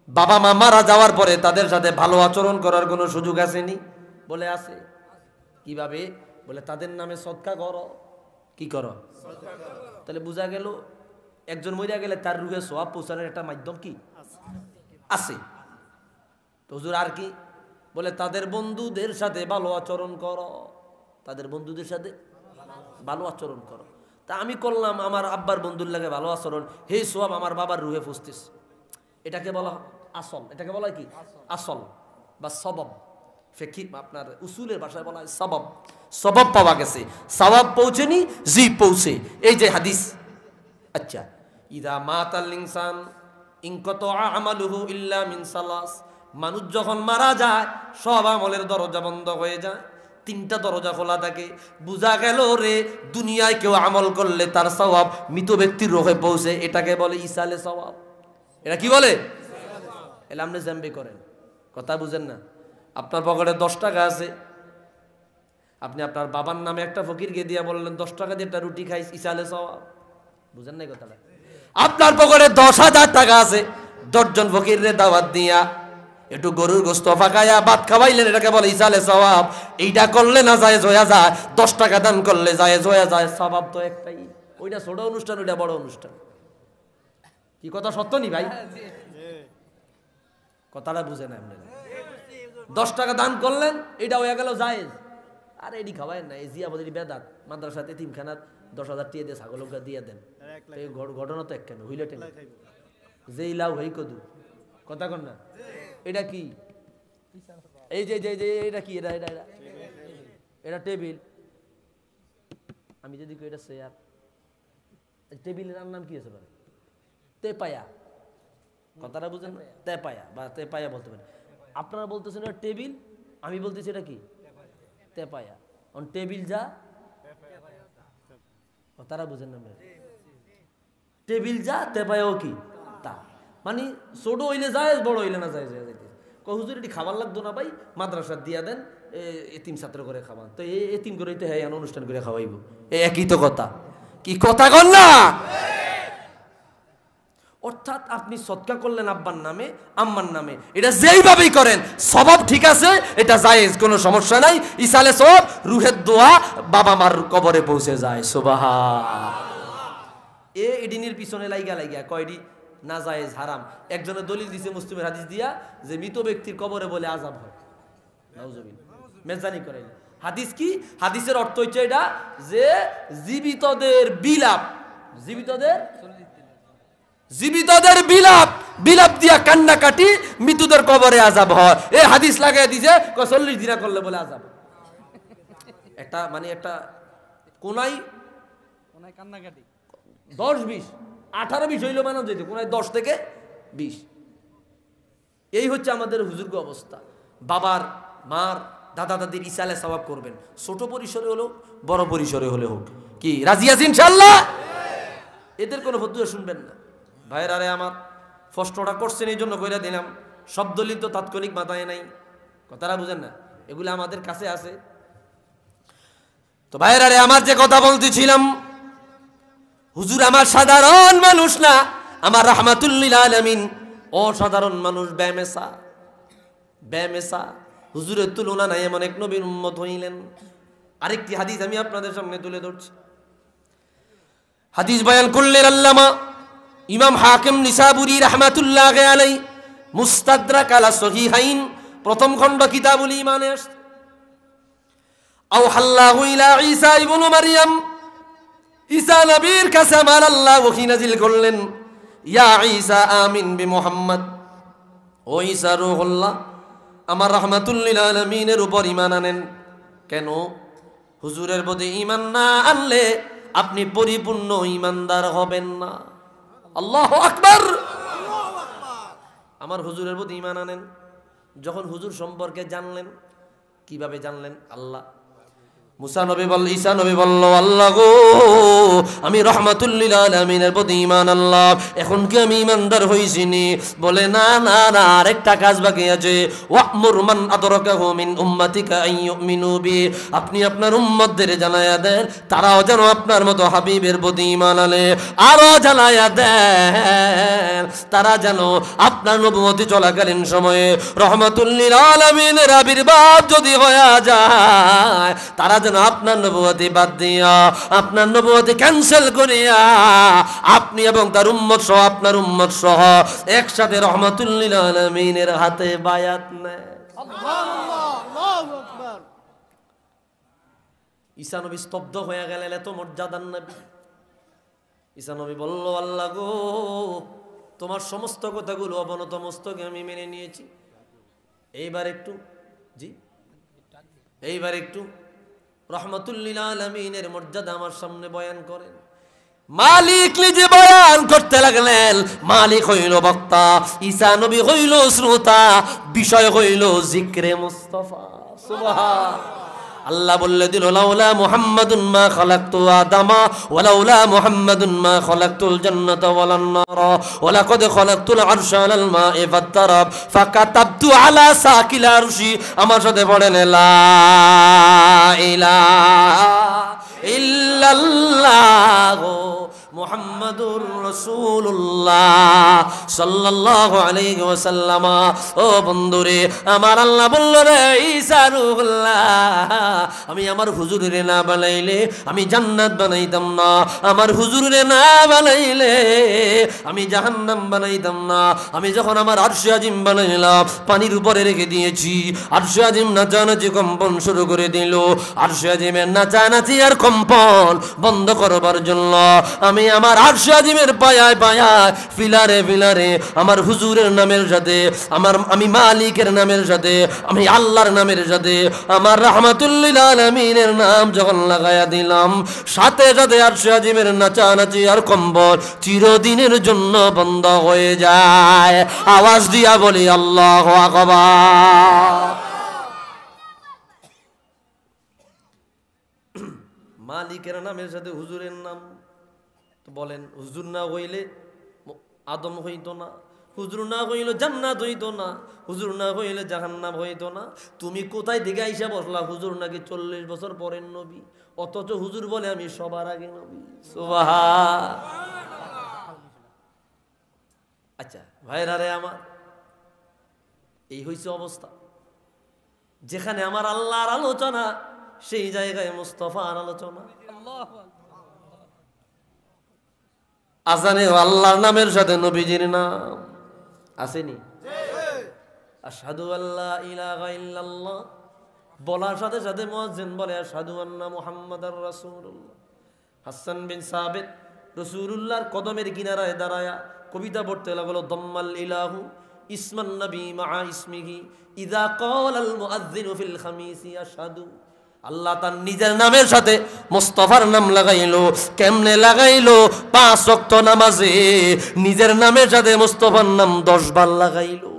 S3: বাবা মা মারা যাওয়ার পরে তাদের সাথে ভালো আচরণ করার কোনো সুযোগ আসেনি? বলে আছে। কিভাবে? বলে তাদের নামে সদকা করো। কি করো? তাহলে বোঝা গেল একজন মরিয়া গেলে তার রুহে সওয়াব পৌঁছানোর একটা মাধ্যম কি আছে। তো হুজুর আর কি? বলে তাদের বন্ধুদের সাথে ভালো আচরণ করো, তাদের বন্ধুদের সাথে ভালো আচরণ করো। তা আমি করলাম, আমার আব্বার বন্ধুর লাগে ভালো আচরণ, হে সওয়াব আমার বাবার রুহে পৌঁছতেছে। এটাকে বলা আসল। এটাকে বলা কি? আসল বা সবব। ফিকহি আপনার উসুলের ভাষায় বলা হয় সবব। সবব পাওয়া গেছে, সওয়াব পৌঁছেনি, জি পৌঁছে। এই যে হাদিস। আচ্ছা, ইদা মাতাল ইনসান ইনকাতা আমালুহু ইল্লা মিন সালাস, মানুষ যখন মারা যায় সব আমলের দরজা বন্ধ হয়ে যায়, 3টা দরজা খোলা থাকে। বুঝা গেল রে দুনিয়ায় কেউ আমল করলে তার সওয়াব মৃত ব্যক্তির রুহে পৌঁছে। এটাকে বলে ইসালে সওয়াব। এটা কি বলে? এলে আপনি জাম্বি করেন, কথা বুঝেন না। আপনার পকেটে 10 টাকা আছে, আপনি আপনার বাবার নামে একটা ফকিরকে দিয়ে বললেন 10 টাকা দিয়ে একটা রুটি খাইস, ইসালে সওয়াব। বুঝেন নাই কথাটা? আপনার পকেটে 10,000 টাকা আছে, 10 জন ফকিরের দাওয়াত দিয়া একটু গরুর গোশত ফাঁকায়া ভাত খাওয়াইলেন, এটাকে বলে ইসালে সওয়াব। এইটা করলে না জায়েজ হয়ে যায়, 10 টাকা দান করলে জায়েজ হয়ে যায়। সওয়াব তো একটাই, ওইটা ছোট অনুষ্ঠান, ওইটা বড় অনুষ্ঠান। কি কথা সত্য নি ভাই? কথাটা বুঝে না আপনারা? 10 টাকা দান করলেন, এটা হয়ে গেল জায়েজ। আর এডি খাওয়ায় না, এই জিয়াবদির বেদাত। মাদ্রাসাতে এতিমখানার 10,000 টাকা দিয়ে ছাগলকে দিয়ে দেন, এই ঘটনা তো এক কেন হইলে টেন যেই লাভ হই কদু, কথা কন না? এটা কি? এই যে যে এটা কি? এটা এটা এটা এটা টেবিল। আমি যদি কই এটা চেয়ার, টেবিলের নাম কি আছে? তেপায়া। কথাটা বুঝেন? তেপায়া বা তেপায়া বলতে পারেন। আপনারা বলতেছেন এটা টেবিল, আমি বলতেছি এটা কি? তেপায়া। টেবিল যা, কথাটা বুঝেন না? টেবিল যা, তেপায়াও কি তা। মানে ছোট হইলে যায়, বড় হইলে না যায়। হুজুর এটি খাবার লাগতো না ভাই, মাদ্রাসা দিয়া দেন, এতিম ছাত্র করে খাওয়ান। তো এই এতিম করে তো হ্যাঁ অনুষ্ঠান করে খাওয়াইব, একই তো কথা। কি কথা কন না? অর্থাৎ আপনি সদকা করলেন আব্বার নামে, আম্মার নামে, এটা যেইভাবেই করেন সওয়াব ঠিক আছে, এটা জায়েজ, কোনো সমস্যা নাই। ইসালে সওয়াব, রুহের দোয়া বাবা মার কবরে পৌঁছে যায়। সুবহানাল্লাহ। এডিনের পিছনে লাইগা কয়ডি না জায়েজ, হারাম। একজনের দলিল দিছে মুসলিমের হাদিস দিয়া যে মৃত ব্যক্তির কবরে বলে আযাব হয়। নাউজুবিল্লাহ, মেজানি করেন। হাদিস কি? হাদিসের অর্থ হচ্ছে এটা যে জীবিতদের বিলাপ, জীবিতদের বিলাপ দিয়া কান্নাকাটি মৃতদের কবরে আযাব হয়। এই হাদিস লাগাই দিছে 40 দিনা করলে বলে আযাব। একটা মানে একটা কোনাই কান্নাকাটি 10-20 18-20 হইল মানা যেত, কোনায় 10 থেকে 20। এই হচ্ছে আমাদের হুজুরগ অবস্থা। বাবার মার দাদা দাদির ইসালে সওয়াব করবেন, ছোট পরিসরে হলো বড় পরিসরে হলে হোক। কি রাজি আছেন ইনশাআল্লাহ? এদের কোনো ফতুয়া শুনবেন না ভাইয়েরা। রে আমার কষ্টটা করছেন এই জন্য কইরা দিলাম। সব দলিল তো তাৎক্ষণিক মাথায় নাই, কথাটা বুঝেন না? এগুলো আমাদের কাছে আছে। তো ভাইয়েরা রে আমার, যে কথা বলতেছিলাম, হুজুর আমার সাধারণ মানুষ না, আমার রাহমাতুল লিল আলামিন, অসাধারণ মানুষ, বেমেসা। হুজুরের তুলনা নাই এমন এক নবীর উম্মত হইলেন। আরেকটি হাদিস আমি আপনাদের সামনে তুলে ধরছি। হাদিস বয়ান করলেন আল্লামা ইমাম হাকিম নিসাবুরি রাহমাতুল্লাহ আলাইহি, মুস্তাদরাক আলা সহিহাইন, প্রথম খণ্ড কিতাবুল ঈমানে আসছে। আও হাল্লাহু ইলা ঈসা ইবনে মারইয়াম, ঈসা নবীর কাছে আমার আল্লাহ ওহী নাজিল করলেন, ইয়া ঈসা আমিন বি মুহাম্মদ, ও ঈসা রূহুল্লাহ, আমার রাহমাতুল লিল আলামিনের উপর ঈমান আনেন। কেন? হুজুরের প্রতি ঈমান না আনলে আপনি পরিপূর্ণ ঈমানদার হবেন না। আল্লাহু আকবার। আমার হুজুরের প্রতি ঈমান আনেন। যখন হুজুর সম্পর্কে জানলেন, কিভাবে জানলেন? আল্লাহ, মুসা নবী বলল, ঈসা নবী বলল, আল্লাহ গো, আমি রাহমাতুল লিল আলামিনের প্রতি ঈমান আনলাম, এখন কি আমি ঈমানদার হইছিনি? বলে না না না, আরেকটা কাজ বাকি আছে। ওয়া'মুর মান আদরাকাহু মিন উম্মাতিকা আন ইউমিনু বি, আপনি আপনার উম্মতদের জানায়া দেন তারাও যেন আপনার মতো হাবিবের প্রতি ঈমান আনে। আরো জানায়া দেন তারা যেন আপনার নবুয়তি চলাকালীন সময়ে রাহমাতুল লিল আলামিনের আবির্ভাব যদি হয়ে যায়, তারা যেন আপনার নবুয়তি বাদ দিয়া, আপনার নবুয়তি ক্যান্সেল করিয়া আপনি এবং তার উম্মত সহ, আপনার উম্মত সহ একসাথে রাহমাতুল লিল আলামিনের হাতে বায়াত নেয়। ঈসা নবী স্তব্ধ হয়ে গেলেন, এত মর্যাদার নবী। ঈসা নবী বলল, আল্লাহ গো, তোমার সমস্ত কথাগুলো অবনত মস্তকে আমি মেনে নিয়েছি। এইবার একটু, জি এইবার একটু রাহমাতুল লিল আলামিনের মর্যাদা আমার সামনে বয়ান করেন। মালিক নিজে বয়ান করতে লাগলেন। মালিক হইল বক্তা, ঈসা নবী হইল শ্রোতা, বিষয় হইল জিক্রে মুস্তাফা। সুবহান আল্লাহ বললে দিল, লাউলা মুহাম্মাদুন মা খালাকতু আদামা ওয়া লাউলা মুহাম্মাদুন মা খালাকতুল জান্নাতা ওয়াল নারা ওয়া লাকাদ খালাকতুল আরশা আলাল মা'i ফাতারাব ফাকাতাবতু আলা সাকিল আরশি। আমার সাথে পড়েন, লা ইলাহা ইল্লাল্লাহ মুহাম্মাদুর রাসূলুল্লাহ সাল্লাল্লাহু আলাইহি ওয়াসাল্লাম। ও বন্ধুরে, আমার আল্লাহ বলল, রে ঈসা রূহুল্লাহ, আমি আমার হুজুরে না বানাইলে আমি জান্নাত বানাইতাম না, আমার হুজুরে না বানাইলে আমি জাহান্নাম বানাইতাম না। আমি যখন আমার আরশে আজিম বানাইলাম, পানির উপরে রেখে দিয়েছি, আরশে আজিম নাচানাচি কম্পন শুরু করে দিল। আরশে আজিমের নাচানাচি আর কম্পন বন্ধ করবার জন্য আমি আমার আরশে আজিমের পায়ায় পায়ায়, ফিলারে ফিলারে আমার হুজুরের নামের সাথে, আমি মালিকের নামের সাথে, আমি আল্লাহর নামের সাথে আমার রাহমাতুল লিল আলামিনের নাম যখন লাগায়া দিলাম, সাথে সাথে আরশে আজিমের নাচানাচি আর কম্বল চিরদিনের জন্য বন্ধ হয়ে যায়। আওয়াজ দিয়া বলি আল্লাহু আকবার। মালিকের নামের সাথে হুজুরের নাম, তো বলেন, হুজুর না হইলে আদম হইতো না, হুজুর না হইলে জান্নাত হইতো না, হুজুর না হইলে জাহান্নাম হইতো না। তুমি কোথায় দিকে আইসা বসলা? হুজুর নাকি 40 বছর পরের নবী, অথচ হুজুর বলে আমি সবার আগে নবী। সুবহান। আচ্ছা ভাইরা রে আমার, এই হইছে অবস্থা। যেখানে আমার আল্লাহর আলোচনা, সেই জায়গায় মুস্তাফার আলোচনা। আজানে আল্লাহর নামের সাথে নবীজির নাম আসেনি? আশহাদু আল্লা ইলাহা ইল্লাল্লাহ বলার সাথে সাথে মুয়াজ্জিন বলে, আশহাদু আন্না মুহাম্মাদার রাসূলুল্লাহ। হাসান বিন সাবিত রাসূলুল্লাহর কদমের কিনারায় দাঁড়ায়া কবিতা পড়তে লাগলো, দাম্মাল ইলাহু ইসমান নবী মা ইসমিহি ইযা ক্বালাল মুআজ্জিনু ফিল খামিসি আশহাদু। আল্লাহ তার নিজের নামের সাথে মুস্তাফার নাম লাগাইলো। কেমনে লাগাইলো? 5 ওয়াক্ত নামাজে নিজের নামের সাথে মুস্তাফার নাম 10 বার লাগাইলো।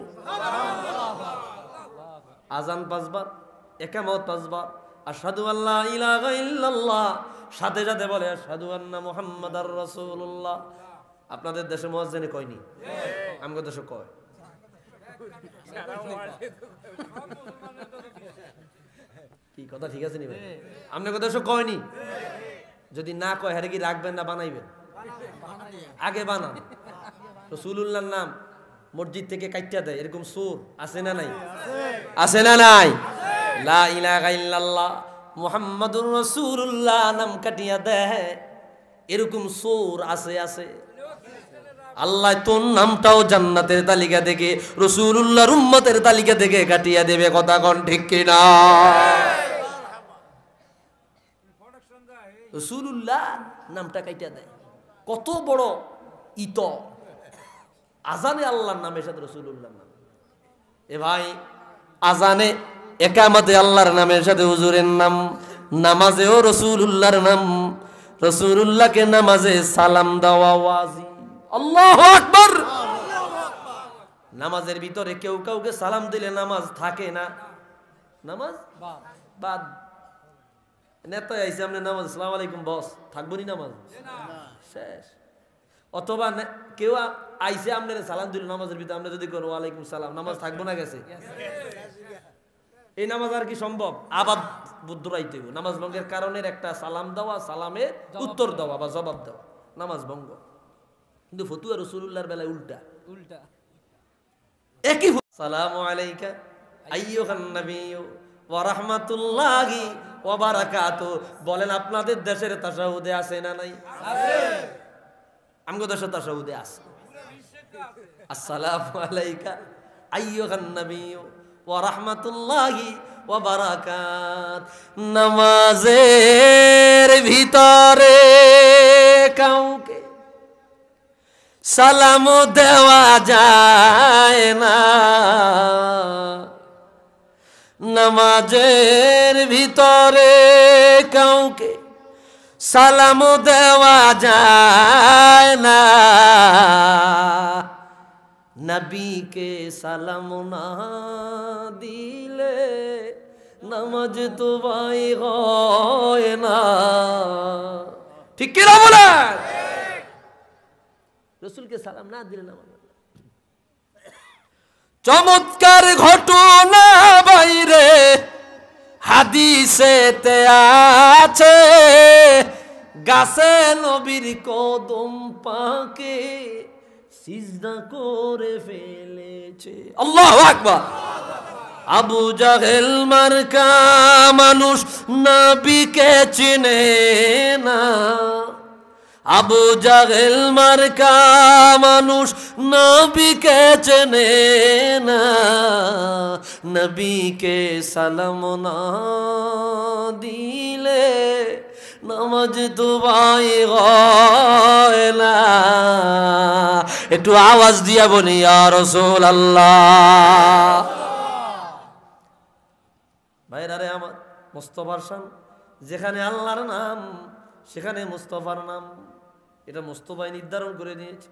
S3: আজান 5 বার, ইকামত 5 বার, আশহাদু আল্লা ইলাহা ইল্লাল্লাহ, সাথে সাথে বলে আশহাদু আন্না মুহাম্মাদার রাসূলুল্লাহ। আপনাদের দেশে মুয়াজ্জিনে কয়নি? আমগো দেশে কয়। কি কথা ঠিক আছে নি ভাই? আপনার কথা সব কয়নি? যদি না কয় হারে কি রাখবেন না বানাইবেন? আগে বানান। রাসূলুল্লাহর নাম মসজিদ থেকে কাইটা দেয়, এরকম সুর আছে না নাই? আছে না নাই? লা ইলাহা ইল্লাল্লাহ মুহাম্মাদুর রাসূলুল্লাহ নাম কাটিয়া দেয়, এরকম সুর আছে আছে। আল্লাহ তোর নামটাও জান্নাতের তালিকা থেকে, রাসূলুল্লাহর উম্মতের তালিকা থেকে কাটিয়া দেবে। কথা কোন ঠিক কিনা? রাসূলুল্লাহ নামটা কাইটা দেয়। কত বড় ইত আজানে আল্লাহর নামের সাথে রসুল্লাহর নাম। এ ভাই, আজানে একামতে আল্লাহর নামের সাথে হুজুরের নাম, নামাজেও রসুল্লাহর নাম, রসুল্লাহকে নামাজে সালাম দেওয়া ওয়াজিব। আল্লাহু আকবার। নামাজের ভিতরে কেউ কাউকে সালাম দিলে নামাজ থাকে না, নামাজ বাদ। নেতা আইসে আপনি নামাজ, আসসালামু আলাইকুম বস, থাকবো নি নামাজ? শেষ। অথবা কেউ আইসে আপনার সালাম দিল নামাজের ভিতরে, আপনি যদি করেন ওয়ালাইকুম সালাম, নামাজ থাকবো না গেছে? এই নামাজ আর কি সম্ভব? আবার বুদ্ধরাইতে নামাজ ভঙ্গের কারণের একটা সালাম দেওয়া, সালামে উত্তর দেওয়া বা জবাব দেওয়া, নামাজ ভঙ্গ। কিন্তু ফতুয়া রাসূলুল্লাহর বেলায় উল্টা উল্টা একই। সালামু আলাইকা আইয়ুহান নাবিয়্যু ওয়া রাহমাতুল্লাহি ওয়া বারাকাতুহু। বলেন আপনাদের দেশের তাশাহুদে আছে না নাই? আছে। আমগো দেশের তাশাহুদে আছে। আসসালামু আলাইকা আইয়ুহান নাবিয়্যু ওয়া রাহমাতুল্লাহি ওয়া বারাকাত। নামাজের ভিতরে কাউকে সালাম দেওয়া যায় না, নামাজের ভিতরে কাউকে সালাম দেওয়া যায় না, নবীকে সালাম না দিলে নামাজ তো ভাই হয় না। ঠিক কি না বলেন? রসুলকে সালাম না দিলে নামাজ। চমৎকার ঘটনা বাইরে হাদিসেতে আছে, গাছে নবীর কদম পাকে সিজদা করে ফেলেছে। আল্লাহু আকবার। আবু জাহেল মার্কা মানুষ নবীকে চিনে না, আবু জাহেল মার্কা মানুষ নবীকে চেনে না, নবীকে সালাম না দিলে নামাজ তো ভাই হয় না। একটু আওয়াজ দিয়া বলি ইয়া রাসূলুল্লাহ। ভাইরা রে আমার, মুস্তাফার শান যেখানে আল্লাহর নাম সেখানে মুস্তাফার নাম, এটা মুস্তাফাই নির্ধারণ করে দিয়েছে।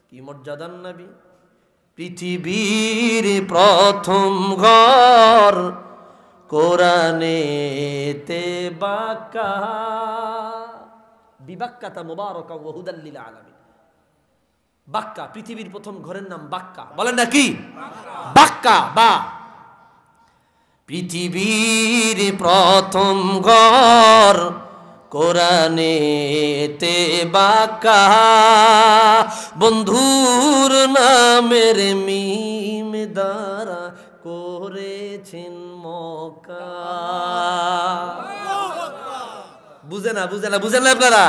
S3: কি মর্যাদার নবী। পৃথিবীর প্রথম ঘর কোরআনেতে বাক্কা, বিবাক্কাতা মুবারাকা ওয়া হুদাল লিল আলামিন। বাক্কা, পৃথিবীর প্রথম ঘরের নাম বাক্কা। বলেন না কি? বাক্কা বা পৃথিবীর প্রথম ঘর কোরআনেতে বাক্কা, বন্ধুর নামের মিম দ্বারা করেছেন মক্কা। বুঝে না আপনারা?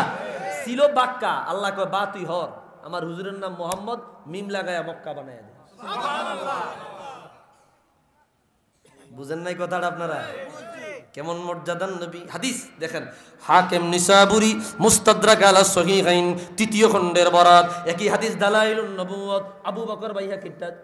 S3: ছিল বাক্কা, আল্লাহ কয় বা তুই হর, আমার হুজুরের নাম মোহাম্মদ, মিম লাগায়া মক্কা বানায় দে। বুঝেন নাই কথাটা আপনারা? কেমন মর্যাদার নবী। হাদিস দেখেন, হাকিম নিসাবুরি মুস্তাদরাক আলা সহিহাইন ৩য় খণ্ডের বরাত। একই হাদিস দালাইলুন নবুওয়াত, আবু বকর ভাইয়া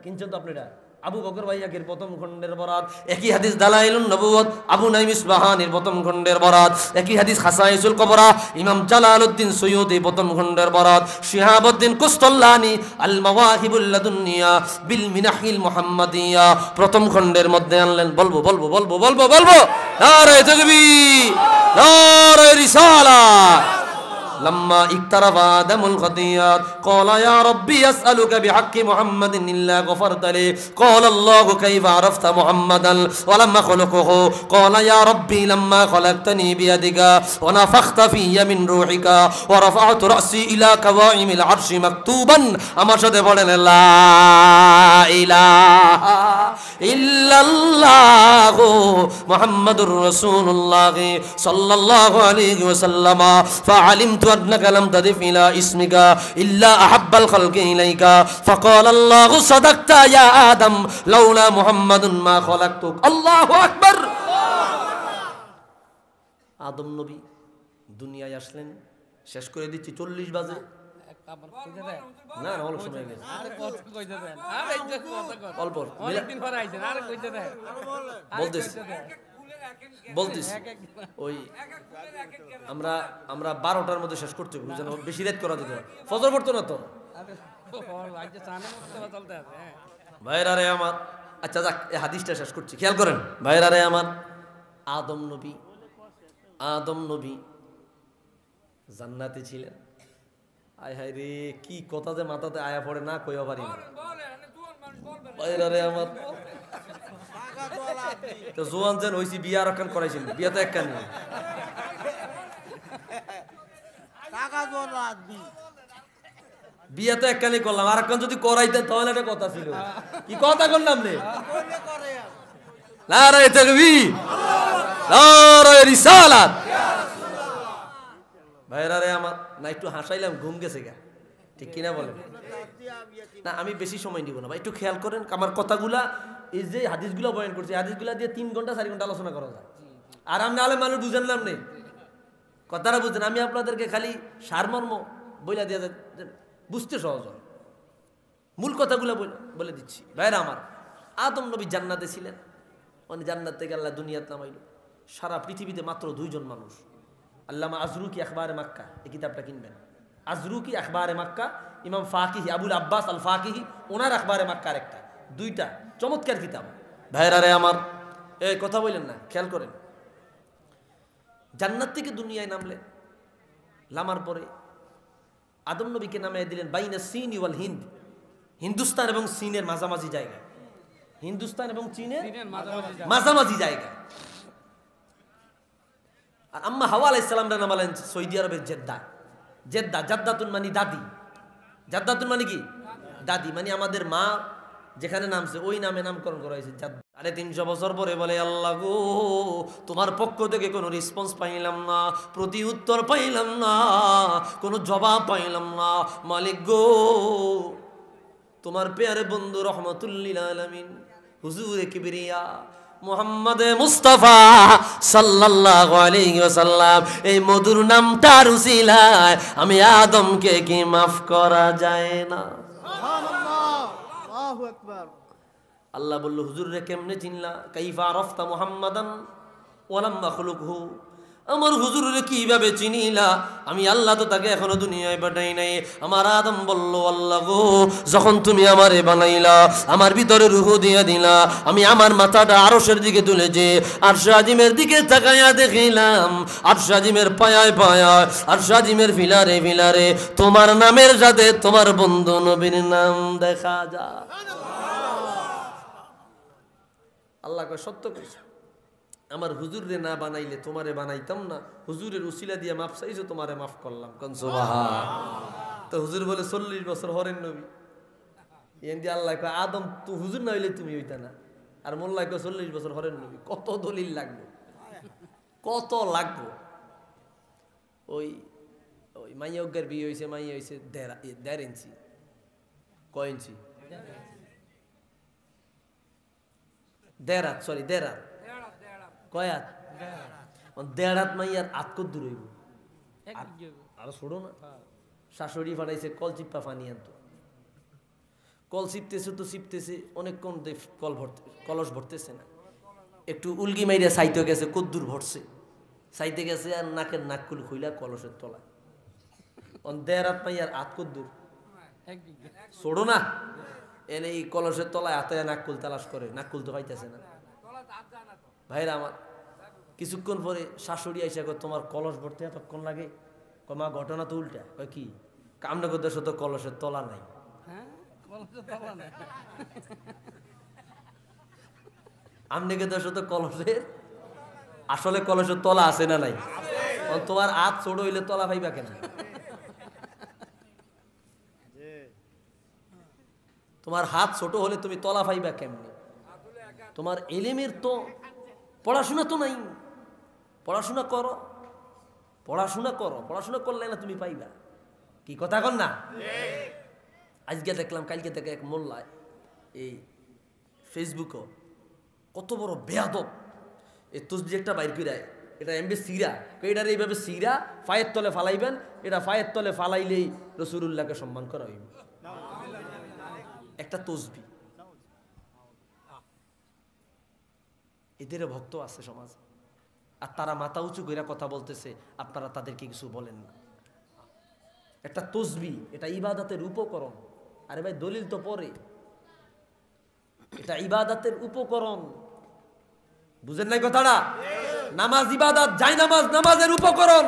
S3: কিনছেন তো আপনারা, আবু বকর ভাইয়াকের প্রথম খণ্ডের বরাত। একই হাদিস দালাইলুন নবুওয়াত, আবু নাইম ইসবাহানির প্রথম খণ্ডের বরাত। একই হাদিস খাসাইসুল কুবরা, ইমাম জালালউদ্দিন সৈয়দি প্রথম খণ্ডের বরাত। শিহাবুদ্দিন কুস্তাল্লানি আল মাওয়াহিবুল লাদুনিয়া বিল মিনাহিল মুহাম্মাদিয়া প্রথম খণ্ডের মধ্যে আনলেন। বলবো নারে তাকবীর, নারে রিসালাত। لما اقترب آدم الخطيئات قال يا ربي أسألك بحق محمد إلا غفرت لي. قال الله كيف عرفت محمدا ولم أخلقه؟ قال يا ربي لما خلقتني بيدك ونفخت في من روحك ورفعت رأسي إلى كوائم العرش مكتوبا أما شد بولن لا إله إلا الله محمد رسول الله صلى الله عليه وسلم فعلمت أنك لم تضف إلى اسمك إلا أحب الخلق إليك فقال الله صدقت يا آدم لولا محمد ما خلقتك. الله أكبر. আদম নবী দুনিয়ায় আসলেন শেষ করে দিচ্ছি, 40 বাজে। না না, অল্প সময় গেছে, অল্প বলতেছি বলতেছি ওই আমরা 12টার মধ্যে শেষ করতে হবে, যেন বেশি রাত করা যেতে পারে। ফজর পড়তো না তো ভাইরা রে আমার। আচ্ছা যাক, এই হাদিসটা শেষ করছি, খেয়াল করেন ভাইরা রে আমার। আদম নবী জান্নাতে ছিলেন। আয় হায় রে, কি কথা যে মাথাতে আয়া পড়ে না কইয়া পারি না ভাইরা রে আমার। তো জোয়ান যেন হয়েছি, বিয়া আর একখান করাইছেন, বিয়া তো একখান নেই। বিয়া তো একখানি করলাম, আর একখান যদি করাইতেন তাহলে একটা কথা ছিল। কি কথা করলাম রে? নারায়ে তাকবীর, নারায়ে রিসালাত। ভাইরা রে আমার, না একটু হাসাইলাম, ঘুম গেছে গা, ঠিক কিনা বলেন? না আমি বেশি সময় নিব না ভাই, একটু খেয়াল করেন আমার কথাগুলা। এই যে হাদিসগুলো বয়ান করছি, হাদিসগুলা দিয়ে 3 ঘন্টা 4 ঘন্টা আলোচনা করা যায়। আর আমি আলেম মানুষ বুঝানলাম নেই, কথাটা বুঝছেন। আমি আপনাদেরকে খালি সারমর্ম বইলা দিয়ে বুঝতে সহজ হয়, মূল কথাগুলো বলে দিচ্ছি। ভাইরা আমার, আদম নবী জান্নাতে ছিলেন, মানে জান্নাত থেকে আল্লাহ দুনিয়াত নামাইল। সারা পৃথিবীতে মাত্র 2 জন মানুষ। আল্লামা আজরুকি আখবারে মাক্কা, এই কিতাবটা কিনবেন। আজরুকি আখবারে মাক্কা, ইমাম ফাকিহি আবুল আব্বাস আল ফাকিহি, ওনার আখবারে মাক্কার একটা, 2টা চমৎকার কিতাব। ভাইরা রে আমার, এই কথা বললেন না, খেয়াল করেন। জান্নাত থেকে দুনিয়ায় নামলেন, নামার পরে আদম নবীকে নামিয়ে দিলেন বাইনা সিন ওয়াল হিন্দ, হিন্দুস্তান এবং চীনের মাঝামাঝি জায়গা। হিন্দুস্তান এবং চীনের মাঝামাঝি জায়গা। আর আম্মা হাওয়া আলাইহিস সালামরা নামালেন সৌদি আরবের জেদ্দা। জাদ্দাতুন মানে দাদি, জাদ্দাতুন মানে কি? দাদি, মানে আমাদের মা যেখানে নামছে ওই নামে নামকরণ করা হয়েছে জাদ্দা। 350 বছর পরে বলে, আল্লাহ গো, তোমার পক্ষ থেকে কোনো রেসপন্স পাইলাম না, প্রতি উত্তর পাইলাম না, কোনো জবাব পাইলাম না। মালিক গো, তোমার পেয়ারে বন্ধু রহমাতুল্লিল আলামিন হুজুরে কিবরিয়া মুহাম্মদে মুস্তাফা সাল্লাল্লাহু আলাইহি ওয়াসাল্লাম, এই মধুর নামটার উসিলায় আমি আদমকে কি মাফ করা যায় না? সুবহানাল্লাহ, আল্লাহু আকবার। আল্লাহ বলল, হুজুর রে কেমনে চিনলা? কাইফা আরাফতা মুহাম্মাদান ওয়া লাম মাখলুকহু, আমার হুজুরে কিভাবে চিনিলা? আমি আল্লাহ তো তাকে এখনো দুনিয়ায় পাঠাই নাই। আমার আদম বলল, আল্লাহ গো, যখন তুমি আমারে বানাইলা, আমার ভিতরে রূহ দিয়া দিলা, আমি আমার মাথাটা আরশের দিকে তুলেছি, আরশে আজিমের দিকে তাকাইয়া দেখিলাম, আরশে আজিমের পায়ায় পায়ায়, আরশে আজিমের ফিলারে ফিলারে তোমার নামের সাথে তোমার বন্ধু নবীর নাম দেখা যায়। আল্লাহ কয়, সত্য কইছো, আমার হুজুরে না বানাইলে তোমারে বানাইতাম না, হুজুরের উসিলা দিয়ে মাফ চাইছো, তোমারে মাফ করলাম। কোন সুবহান। তো হুজুর বলে 40 বছর হরেন নবী। এন্দি আল্লাহ কয়, আদম তো হুজুর না হইলে তুমি হইতা না। আর মোল্লা কয় 40 বছর হরেন নবী। কত দলিল লাগবে, কত লাগবে। ওই ওই মাইয়গের বিয়ে হয়েছে, মাইয়া হয়েছে 1.5 ইঞ্চি। কয় ইঞ্চি? 1.5 হাত, সরি 1.5 হাত। কয় হাত? 1.5 হাত মাইয়ার আত কত দূর হইব? আরো ছোড়ো না। শাশুড়ি ফাটাইছে কল চিপ্পা পানি আনতো, কল চিপতেছে তো চিপতেছে, অনেকক্ষণ কলস ভরতেছে না, একটু উলগি মাইরা সাইতে গেছে, কদ্দুর ভরছে, সাইতে গেছে আর নাকের নাককুল খুইলা কলসের তলায়। 1.5 হাত মাইয়ার আত কদ্দুর? ছোড়ো না। এনে এই কলসের তলায় হাতে নাককুল তালাশ করে, নাককুল তো পাইতেছে না। ভাইরা আমার, কিছুক্ষণ পরে শাশুড়ি আইসা কয়, তোমার কলস ভরতে এতক্ষণ লাগে? কয়, মা ঘটনা তো উল্টা। কয়, কি? কামনা করতে তো কলসের তলা নাই। আমনে দেশ তো কলসের, আসলে কলসের তলা আছে না নাই? তোমার হাত ছোট হইলে তলা পাইবা কেন? তোমার হাত ছোট হলে তুমি তলা পাইবা কেমনে? তোমার এলেমের তো পড়াশোনা তো নাই। পড়াশোনা করো, পড়াশোনা করো, পড়াশোনা করলে না তুমি পাইবা। কি কথা কন না? আজকে দেখলাম, কালকে থেকে এক মোল্লায় এই ফেসবুকও কত বড় বেয়াদব, এই তসবিহ একটা বাইর করে এটা এমবি সিরা, এটার এইভাবে সিরা ফায়ের তলে ফালাইবেন, এটা ফায়ের তলে ফালাইলেই রাসূলুল্লাহকে সম্মান করা হইবে। একটা তসবি। এদের ভক্ত আছে সমাজ, আর তারা মাথা উঁচু করে কথা বলতেছে, আপনারা তাদেরকে কিছু বলেন না। একটা তসবি, এটা ইবাদতের উপকরণ। আরে ভাই দলিল তো পরে, এটা ইবাদতের উপকরণ। বুঝেন নাই কথাটা? নামাজ ইবাদত, জায়নামাজ নামাজের উপকরণ।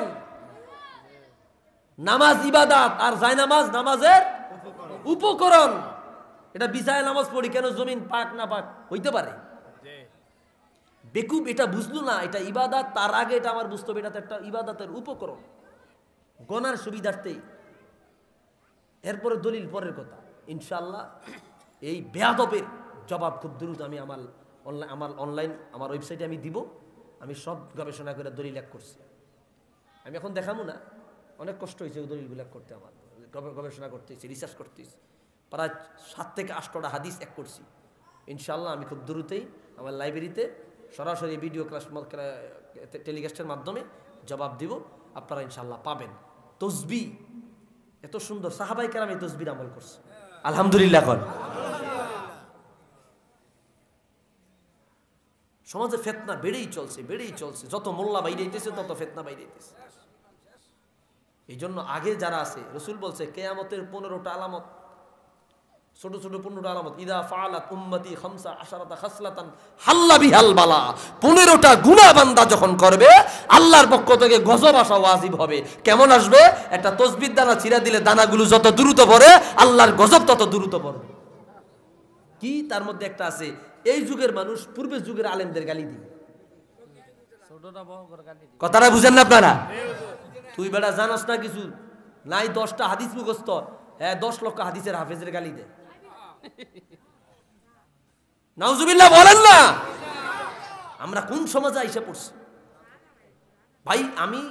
S3: নামাজ ইবাদত আর জায়নামাজ নামাজের উপকরণ। এটা বিছায় নামাজ পড়ি কেন, জমিন পাক না পাক হইতে পারে। বেকুব এটা বুঝলো না, এটা ইবাদত। তার আগে এটা আমার বুঝতে হবে, এটা তো একটা ইবাদতের উপকরণ, গনার সুবিধার্থে। এরপরে দলিল পরের কথা। ইনশাআল্লাহ এই বেয়াদবের জবাব খুব দ্রুত আমি আমার অনলাইন আমার ওয়েবসাইটে আমি দিব। আমি সব গবেষণা করে দলিল এক করছি। আমি এখন দেখাবো না, অনেক কষ্ট হয়েছে ওই দলিলগুলো এক করতে, আমার গবেষণা করতে হয়েছে, রিসার্চ করতে হয়েছে। প্রায় 7 থেকে 8টা হাদিস এক করছি। ইনশাআল্লাহ আমি খুব দ্রুতই আমার লাইব্রেরিতে সরাসরি ভিডিও ক্লাস টেলিকাস্টের মাধ্যমে জবাব দিব, আপনারা ইনশাআল্লাহ পাবেন। তসবি এত সুন্দর, সাহাবায়ে কেরাম এই তসবির আমল করছে, আলহামদুলিল্লাহ। সমাজে ফিতনা বেড়েই চলছে, বেড়েই চলছে। যত মোল্লা বাইরে হইতেছে তত ফিতনা বাইরে হইতেছে। এই জন্য আগে যারা আছে, রাসূল বলছে কিয়ামতের 15টা আলামত, ছোট ছোট 15টা আলামত। ইদা ফাআলাত উম্মতি 15 খাসলাতান হাল্লা বিহাল বালা। 15টা গুনাহ বান্দা যখন করবে, আল্লাহর পক্ষ থেকে গজব আসা ওয়াজিব হবে। কেমন আসবে? একটা তসবির দানা ছিঁড়া দিলে দানাগুলো যত দ্রুত পড়ে, আল্লাহর গজব তত দ্রুত পড়বে। কি তার মধ্যে একটা আছে, এই যুগের মানুষ পূর্বের যুগের আলেমদের গালি দিবে। কথাটা বুঝেন না আপনারা? তুই বেটা জানাস না কিছু, নাই 10টা হাদিস মুখস্থ, হ্যাঁ 10 লক্ষ হাদিসের হাফেজের গালি দেয়। নাউজুবিল্লাহ বলেন না? আমরা কোন সমাজে আইসা পড়ছি ভাই? আমি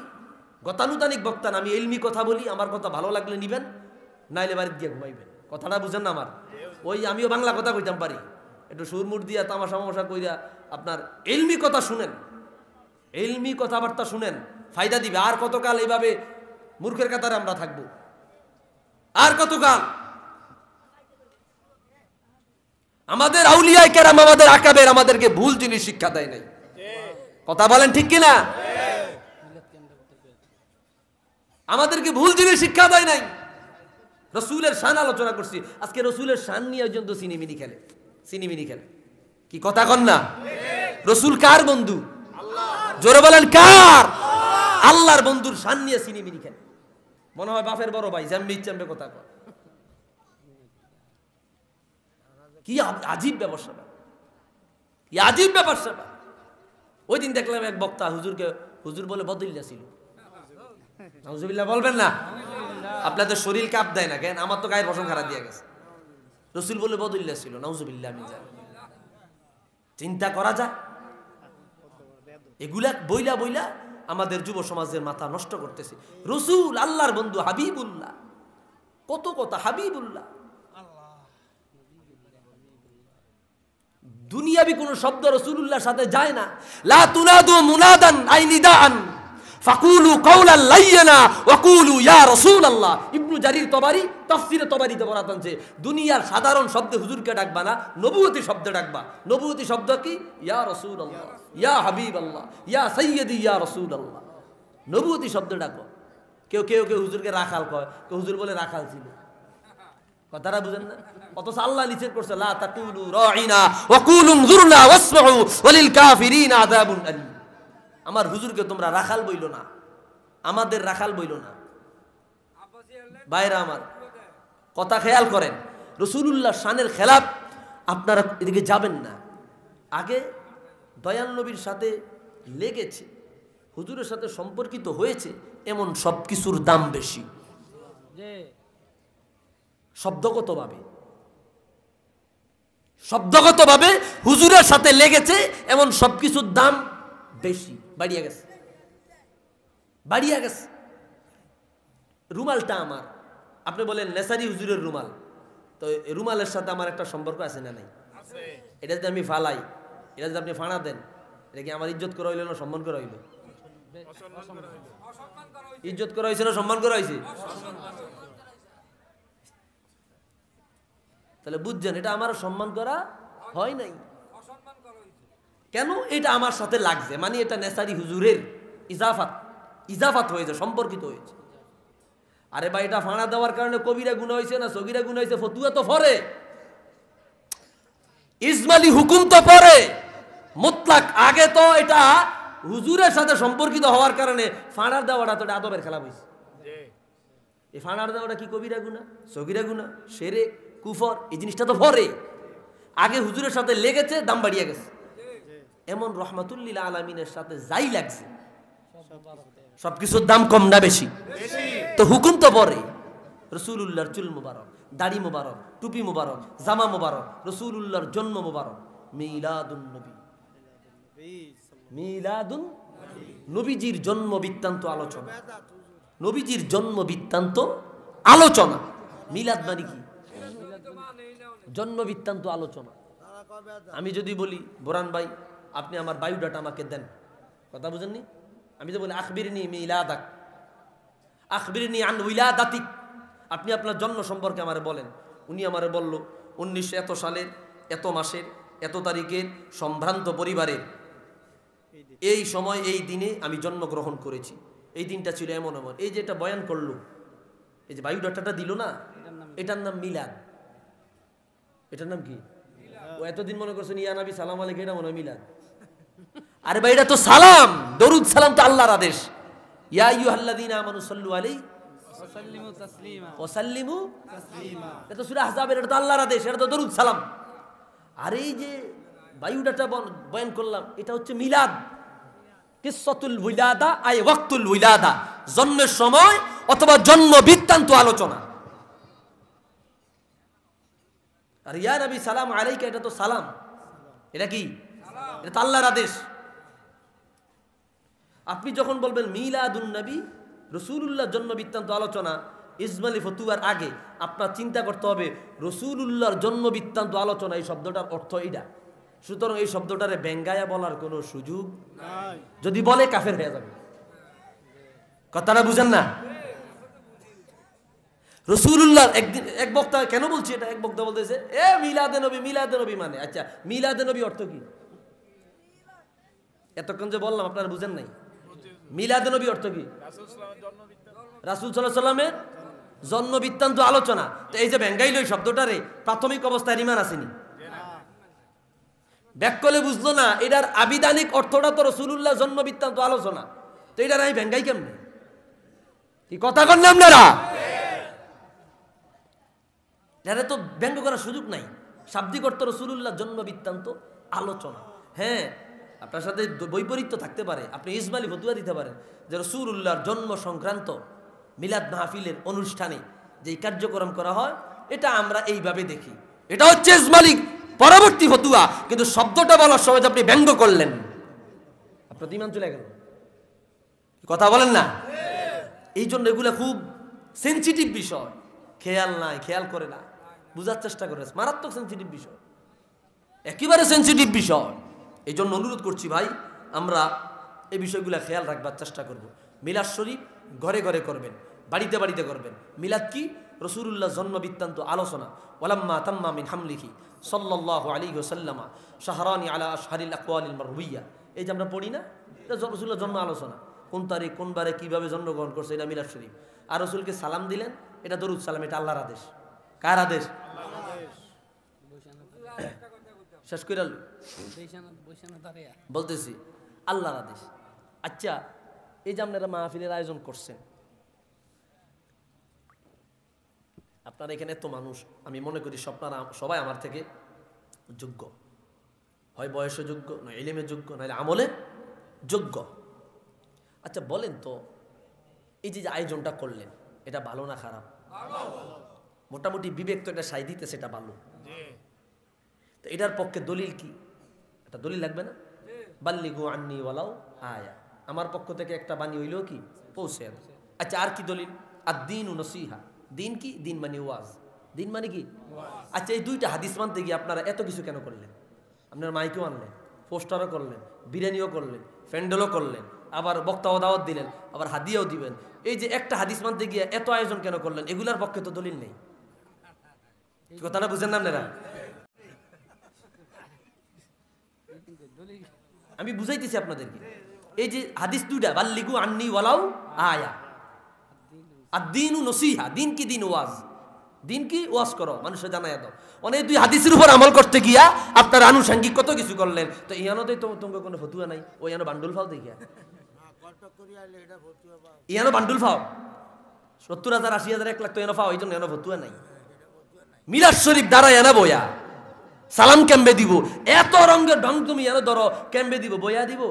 S3: গতানুতানিক বক্তা না, আমি ইলমি কথা বলি। আমার কথা ভালো লাগলে নিবেন, নাইলে বাড়িতে গিয়ে ঘুমাইবেন। কথাটা বুঝেন না আমার? ওই আমিও বাংলা কথা কইতাম পারি, একটু সুরমুর দিয়া তামাশা মামশা কইরা আপনার ইলমি কথা শুনেন, ইলমি কথাবার্তা শুনেন, ফায়দা দিবে। আর কতকাল এইভাবে মূর্খের কাতারে আমরা থাকবো? আর কতকাল? আমাদের আউলিয়ায়ে কেরাম, আমাদের আকাবের আমাদেরকে ভুল জিনিস শিক্ষা দেয় নাই। কথা বলেন ঠিক কিনা? আমাদেরকে ভুল জিনিস শিক্ষা দেয় নাই। রসুলের শান আলোচনা করছি আজকে, রসুলের শান নিয়ে পর্যন্ত সিনেমিনি খেলে, সিনেমিনি খেলে। কি কথা কন না? রসুল কার বন্ধু? জোরে বলেন কার? আল্লাহর বন্ধুর শান নিয়ে সিনেমিনি খেলে। মনে হয় বাপের বড় ভাই, জাম্বি চাম্বে কথা কয়। কি আজীব ব্যবসা, কি আজীব ব্যবসা। ওই দিন দেখলাম এক বক্তা হুজুরকে, হুজুর বলে বদলিয়া ছিল। নাউজুবিল্লাহ বলবেন না? আপনাদের শরীর কাঁপ দেয় না কেন? আমার তো গায়ের পশম খারাপ দিয়ে গেছে। রসুল বলে বদলিয়া ছিল, নাউজুবিল্লাহ। আমি জানি, চিন্তা করা যায়? এগুলা বইলা বইলা আমাদের যুব সমাজের মাথা নষ্ট করতেছে। রসুল আল্লাহর বন্ধু, হাবিবুল্লাহ, কত কথা হাবিবুল্লাহ। দুনিয়াবি কোন শব্দ রাসূলুল্লাহর সাথে যায় না। লা তুনাদু মুনাদান আই নিদাআন ফাকুলু কাওলান লাইয়িনা ওয়া কুলু ইয়া রাসূলুল্লাহ। ইবনে জারির তবারি তাফসীরে তবারিতে বরাত আনছে, দুনিয়ার সাধারণ শব্দে হুজুরকে ডাকবা না, নবুয়তি শব্দে ডাকবা। নবুয়তি শব্দ কি? ইয়া রাসূলুল্লাহ, ইয়া হাবিবাল্লাহ, ইয়া সাইয়্যিদি, ইয়া রাসূলুল্লাহ। নবুয়তি শব্দে ডাকো। কেউ কেউ কেউ হুজুরকে রাখাল কয়, কেউ হুজুর বলে রাখাল ছিল। কথাটা বুঝেন না? অথচ আল্লাহ নিষেধ করছে, লা তাকুলু রাঈনা ওয়া কুলু উনজুরনা ওয়াসমাউ ওয়ালিল কাফিরিনা আযাবুন আলীম। আমার হুজুরকে তোমরা রাখাল বইলো না, আমাদের রাখাল বইলো না। ভাইরা আমার, কথা খেয়াল করেন, রাসূলুল্লাহ শানের খেলাফ আপনারা এদিকে যাবেন না। আগে দয়াল নবীর সাথে লেগেছে, হুজুরের সাথে সম্পর্কিত হয়েছে, এমন সব কিছুর দাম বেশি। শব্দগতভাবে, শব্দগতভাবে হুজুরের সাথে লেগেছে, এমন সবকিছুর দাম বেশি, বাড়িয়ে গেছে, বাড়িয়ে গেছে। রুমালটা আমার, আপনি বলেন নেসারি হুজুরের রুমাল, তো রুমালের সাথে আমার একটা সম্পর্ক আছে না নাই? এটা যদি আমি ফালাই, এটা যদি আপনি ফানা দেন, এটা কি আমার ইজ্জত করে হইল না সম্মান করে হইল? ইজ্জত করা হয়েছে না সম্মান করা হয়েছে? তাহলে বুঝছেন এটা আমার সম্মান করা হয় নাই। কেন? এটা আমার সাথে লাগছে, মানে এটা নেসারি হুজুরের ইজাফাত হয়েছে, সম্পর্কিত হয়েছে। আরে ভাই এটা ফাঁড়া দেওয়ার কারণে কবিরা গুনাহ হয়েছে না সগীরা গুনাহ হয়েছে? ফতুয়া তো পরে, ইজমালি হুকুম তো পরে, মুতলাক আগে তো এটা হুজুরের সাথে সম্পর্কিত হওয়ার কারণে ফাঁড়ার দেওয়াটা তো এটা আদবের খেলা হয়েছে। এই ফাঁড়ার দেওয়াটা কি কবিরা গুনাহ, সগীরা গুনাহ, শিরক, কুফর? এই জিনিসটা তো পরে, আগে হুজুরের সাথে লেগেছে, দাম বাড়িয়ে গেছে। এমন রহমাতুল্লিল আলামিনের সাথে যাই লাগছে সবকিছুর দাম কম না বেশি? তো হুকুম তো পরে। রসুলুল্লাহর চুল মুবারক, দাড়ি মুবারক, টুপি মুবারক, জামা মুবারক, রসুলুল্লাহর জন্ম মুবারক, মিলাদুন নবী, মিলাদুন নবীজির জন্ম বৃত্তান্ত আলোচনা, নবীজির জন্ম বৃত্তান্ত আলোচনা। মিলাদ মানে কি? জন্ম বৃত্তান্ত আলোচনা। আমি যদি বলি বোরান ভাই আপনি আমার বায়োডাটা আমাকে দেন, কথা বুঝেননি? আমি তো বলি আখবিরনি মিলাদাক, আখবিরনি আন উইলাদাতিক, আপনি আপনার জন্ম সম্পর্কে আমারে বলেন। উনি আমারে বলল 1900 এত সালের এত মাসের এত তারিখের সম্ভ্রান্ত পরিবারের এই সময় এই দিনে আমি জন্মগ্রহণ করেছি, এই দিনটা ছিল এমন এমন। এই যে এটা বয়ান করলো, এই যে বায়োডাটাটা দিল না, এটার নাম মিলাদ। এটার নাম কি? ও এতদিন মনে করছেন ইয়া নবী সালাম আলাইকুম, এটা মনে হয় মিলাদ। আরে ভাই এটা তো সালাম, দরুদ সালাম তো আল্লাহর আদেশ। ইয়া আইয়ুহাল্লাযীনা আমানু সাল্লু আলাইহি ওয়া সাল্লিমু তাসলিমা, এটা তো সূরা আহজাবের, এটা তো আল্লাহর আদেশ, এটা তো দরুদ সালাম। আর এই যে বায়োডাটা বয়ান করলাম, এটা হচ্ছে মিলাদ। কিসসাতুল উইলাদা আই ওয়াক্তুল উইলাদা, জন্মের সময় অথবা জন্ম বৃত্তান্ত আলোচনা। আর ইয়া নবী সালাম আলাইকা, এটা তো সালাম, এটা কি? এটা তো আল্লাহর আদেশ। আপনি যখন বলবেন মিলাদুন নবী, রসুলুল্লাহ জন্ম বৃত্তান্ত আলোচনা, ইজমালি ফতুয়ার আগে আপনার চিন্তা করতে হবে রসুলুল্লাহর জন্ম বৃত্তান্ত আলোচনা, এই শব্দটার অর্থ এইটা। সুতরাং এই শব্দটারে ব্যঙ্গায়া বলার কোনো সুযোগ নাই, যদি বলে কাফের হয়ে যাবে। কথাটা বুঝেন না? রসুলুল্লাহ একদিন এক বক্তা, কেন বলছি এটা, এক বক্তা বলতেছে এ মিলাদে নবী, মিলাদে নবী মানে, আচ্ছা মিলাদে নবী অর্থ কি? এতক্ষণ যে বললাম আপনারা বুঝেন নাই। মিলাদে নবী অর্থ কি? রাসূল সাল্লাল্লাহু আলাইহি ওয়াসাল্লামের জন্ম বৃত্তান্ত আলোচনা। তো এই যে ব্যঙ্গাইল এই শব্দটারে প্রাথমিক অবস্থায় ইমান আসেনি, ব্যাককলে বুঝলো না, এটার আবিধানিক অর্থটা তো রসুলুল্লাহ জন্ম বৃত্তান্ত আলোচনা। তো এটার আমি ব্যঙ্গাই কেমনে? কি কথা কন না আপনারা? এটারে তো ব্যঙ্গ করার সুযোগ নাই। শাব্দিক অর্থ রসুলুল্লাহ জন্ম বৃত্তান্ত আলোচনা। হ্যাঁ, আপনার সাথে বৈপরীত্য থাকতে পারে, আপনি ইজমালি ফতুয়া দিতে পারেন যে রসুলুল্লাহর জন্ম সংক্রান্ত মিলাদ মাহফিলের অনুষ্ঠানে যে কার্যক্রম করা হয় এটা আমরা এইভাবে দেখি, এটা হচ্ছে ইজমালি পরবর্তী ফতুয়া। কিন্তু শব্দটা বলার সময় আপনি ব্যঙ্গ করলেন, আপনার ঈমান চলে গেল। কথা বলেন না? এই জন্য এগুলো খুব সেনসিটিভ বিষয়, খেয়াল নাই, খেয়াল করে না, বুঝার চেষ্টা করে, মারাত্মক সেনসিটিভ বিষয়, একেবারে সেনসিটিভ বিষয়। এই জন্য অনুরোধ করছি ভাই, আমরা এই বিষয়গুলো খেয়াল রাখবার চেষ্টা করব। মিলাদ শরীফ ঘরে ঘরে করবেন, বাড়িতে বাড়িতে করবেন। মিলাদ কি? রসুলুল্লাহ জন্ম বৃত্তান্ত আলোচনা। ওয়ালাম্মা তাম্মা মিন হামলিহি সাল্লাল্লাহু আলাইহি ওয়াসাল্লাম শাহরানি আলা আশহারিল আকওয়ালিল মারউইয়া, এই যে আমরা পড়ি না, এটা রসুলুল্লাহ জন্ম আলোচনা। কোন তারিখ, কোন বারে, কীভাবে জন্মগ্রহণ করছে, এটা মিলাদ শরীফ। আর রসুলকে সালাম দিলেন, এটা দরুদ সালাম, এটা আল্লাহর আদেশ। কার আদেশ? শেষ করে বলতেছি আল্লাহর আদেশ। আচ্ছা, এই যে আপনারা মাহফিলের আয়োজন করছেন, আপনারা এখানে এত মানুষ, আমি মনে করি সবাই আমার থেকে যোগ্য, হয় বয়সে যোগ্য, নয় ইলমে যোগ্য, নাহলে আমলে যোগ্য। আচ্ছা বলেন তো, এই যে আয়োজনটা করলেন এটা ভালো না খারাপ? মোটামুটি বিবেক তো এটা সাই দিতে, সেটা ভালো। তো এটার পক্ষে দলিল কি? একটা দলিল লাগবে না? বাল্লিগু আন্নি ওয়ালাউ আয়া, আমার পক্ষ থেকে একটা বাণী হইলেও কি পৌঁছে। আচ্ছা আর কি দলিল? আর দিন নসিহা, দিন কি? দিন মানে ওয়াজ, দিন মানে কি? আচ্ছা এই দুইটা হাদিস মানতে গিয়ে আপনারা এত কিছু কেন করলেন? আপনার মাইকেও আনলেন, পোস্টারও করলেন, বিরিয়ানিও করলেন, ফ্যান্ডেলও করলেন, আবার বক্তাও দাওয়াত দিলেন, আবার হাদিয়াও দিবেন। এই যে একটা হাদিস মানতে গিয়ে এত আয়োজন কেন করলেন? এগুলার পক্ষে তো দলিল নেই। কথাটা বুঝেন না আপনারা? আমি বুঝাইতেছি আপনাদেরকে। এই যে হাদিস দুইটা, বাল্লিগু আন্নি ওয়ালাউ আয়া, আর দিনু নসিহা, দিন কি দিন ওয়াজ, দিন কি ওয়াজ করো, মানুষের জানাইয়া দাও। অনেক দুই হাদিসের উপর আমল করতে গিয়া আপনার আনুষঙ্গিক কত কিছু করলেন। তো ইয়ানোতে তো তোমাকে কোনো ফতুয়া নাই, ও ইয়ানো বান্ডুল ফাও দেখিয়া, ইয়ানো বান্ডুল ফাও 70,000 80,000 1 লাখ তো এনো ফাও, এই জন্য এনো ফতুয়া নাই। মিলাদ শরীফ দ্বারা এনা বয়া সালাম কেমবে দিব, এত রঙের ঢং তুমি এনে ধরো, কেমবে দিব, বইয়া দিব,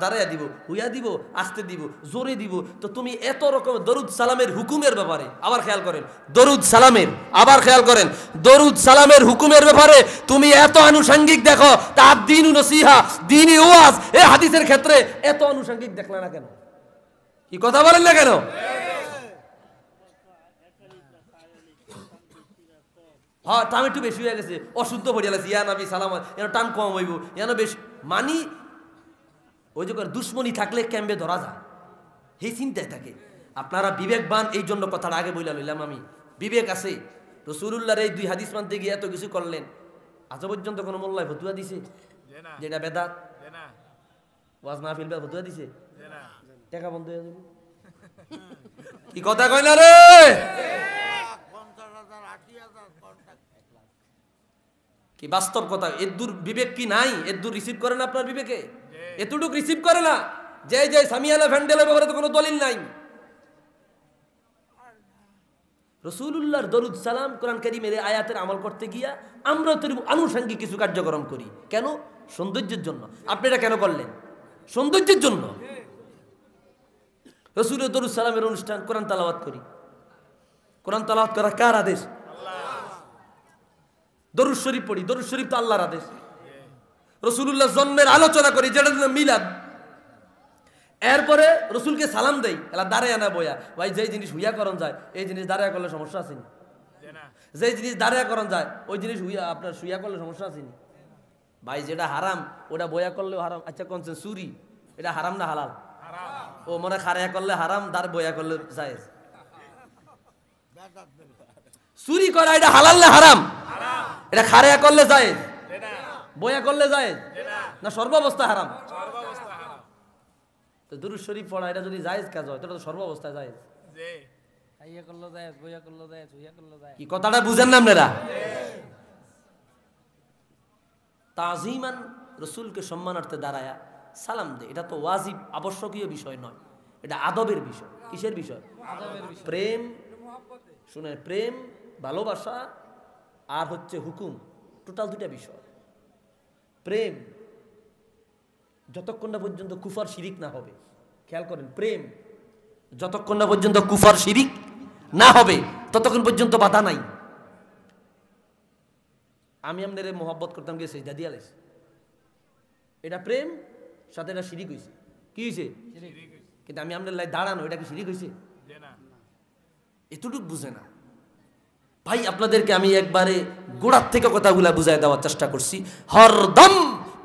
S3: দাঁড়াইয়া দিব, হুইয়া দিব, আসতে দিব, জোরে দিব। তো তুমি এত রকম দরুদ সালামের হুকুমের ব্যাপারে আবার খেয়াল করেন, দরুদ সালামের আবার খেয়াল করেন, দরুদ সালামের হুকুমের ব্যাপারে তুমি এত আনুষঙ্গিক দেখো, তার দিন নসিহা, দিনই ওয়াজ, এই হাদিসের ক্ষেত্রে এত আনুষঙ্গিক দেখলে না কেন? কি কথা বলেন না কেন? হ্যাঁ, টান একটু বেশি হয়ে গেছে, অশুদ্ধ পড়িয়া গেছে, ইয়া নবী সালাম, এর টান কম হইব, এন বেশি মানি। ওই যে দুশ্মনী থাকলে ক্যাম্বে ধরা যায়, এই চিন্তায় থাকে। আপনারা বিবেকবান, এই জন্য কথাটা আগে বইলা লইলাম আমি। বিবেক আছে। রাসূলুল্লাহর এই 2 হাদিস মানতে গিয়ে এত কিছু করলেন, আজ পর্যন্ত কোনো মোল্লায় ফতুয়া দিছে যেটা বেদাত? ওয়াজ মাহফিল বা ফতুয়া দিছে? টাকা বন্ধ হয়ে যাবে। কি কথা কয় না রে? কি বাস্তব কথা? এদুর বিবেক কি নাই? এদুর রিসিভ করে না আপনার বিবেকে? এতটুকু রিসিভ করে না যে যে সামিয়ানা ভ্যান্ডেলের ব্যাপারে তো কোনো দলিল নাই। রাসূলুল্লাহর দরুদ সালাম কোরআন কারীমের আয়াতের আমল করতে গিয়া আমরা তো আনুষঙ্গিক কিছু কার্যক্রম করি। কেন? সৌন্দর্যের জন্য। আপনি এটা কেন করলেন? সৌন্দর্যের জন্য। রাসূলের দরুদ সালামের অনুষ্ঠান, কোরআন তেলাওয়াত করি। কোরআন তেলাওয়াত করা কার আদেশ? দরুদ শরীফ পড়ি, দরুদ শরীফ তো আল্লাহর আদেশ। রাসূলুল্লাহ জন্মের আলোচনা করি, যেটা মিলাদ। এরপরে রসুলকে সালাম দেই, এলা দাঁড়ায় না বয়া। ভাই, যেই জিনিস হুইয়া করন যায় এই জিনিস দাঁড়ায় করলে সমস্যা আছে নি? যেই জিনিস দাঁড়ায় করন যায় ওই জিনিস হুইয়া আপনার শুইয়া করলে সমস্যা আছে নি? ভাই, যেটা হারাম ওটা বয়া করলেও হারাম। আচ্ছা, কোনছে চুরি, এটা হারাম না হালাল? ও মনে খাড়াইয়া করলে হারাম, দাঁড় বয়া করলে জায়েজ। চুরি করা এটা হালাল না হারাম? এটা খাড়াইয়া করলে জায়েজ, বয়া করলে জায়েজ না সর্বাবস্থা হারাম? তো দুরূদ শরীফ পড়া এটা যদি জায়েজ কাজ হয় তাহলে তো সর্বাবস্থায় জায়েজ। কি কথাটা বুঝেন না আপনারা? তাজিমান রসুলকে সম্মানার্থে দাঁড়ায়া সালাম দে, এটা তো ওয়াজিব আবশ্যকীয় বিষয় নয়, এটা আদবের বিষয়। কিসের বিষয়? প্রেম। শুনে, প্রেম, ভালোবাসা আর হচ্ছে হুকুম, টোটাল 2টা বিষয়। প্রেম যতক্ষণ না পর্যন্ত কুফর শিরিক না হবে, খেয়াল করেন, প্রেম যতক্ষণ না পর্যন্ত কুফর শিরিক না হবে ততক্ষণ পর্যন্ত বাধা নাই। আমি আপনাদের মোহাব্বত করতাম গিয়ে সেজদা দিয়া লাইছি, এটা প্রেম, সাথে এটা শিরিক হয়েছে। কি হয়েছে? কিন্তু আমি আপনার লাই দাঁড়ানো, এটা কি শিরিক হয়েছে? এতটুকু বুঝে না ভাই। আপনাদেরকে আমি একবারে গোড়ার থেকে কথাগুলা বুঝাই দেওয়ার চেষ্টা করছি। হরদম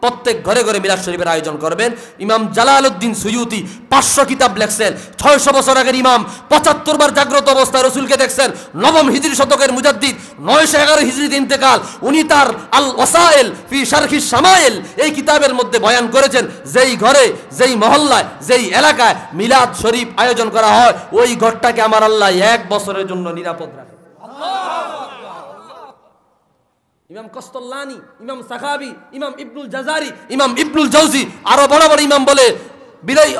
S3: প্রত্যেক ঘরে ঘরে মিলাদ শরীফের আয়োজন করবেন। ইমাম জালালউদ্দিন সুয়ুতি 500 কিতাব লেখছেন। 600 বছর আগের ইমাম 75 বার জাগ্রত অবস্থায় রসুলকে দেখছেন। 9ম হিজরি শতকের মুজাদ্দিদ 911 হিজরিতে ইন্তেকাল। উনি তার আল ওয়াসাইল ফি শারহি শামাইল এই কিতাবের মধ্যে বয়ান করেছেন, যেই ঘরে, যেই মহল্লায়, যেই এলাকায় মিলাদ শরীফ আয়োজন করা হয় ওই ঘরটাকে আমার আল্লাহ 1 বছরের জন্য নিরাপদ রাখে। ইমাম কস্তল্লানি, ইমাম সাখাবি, ইমাম ইবনুল জাজারি, ইমাম ইবনুল জাওজি আরো বড় বড় ইমাম বলে বিলাই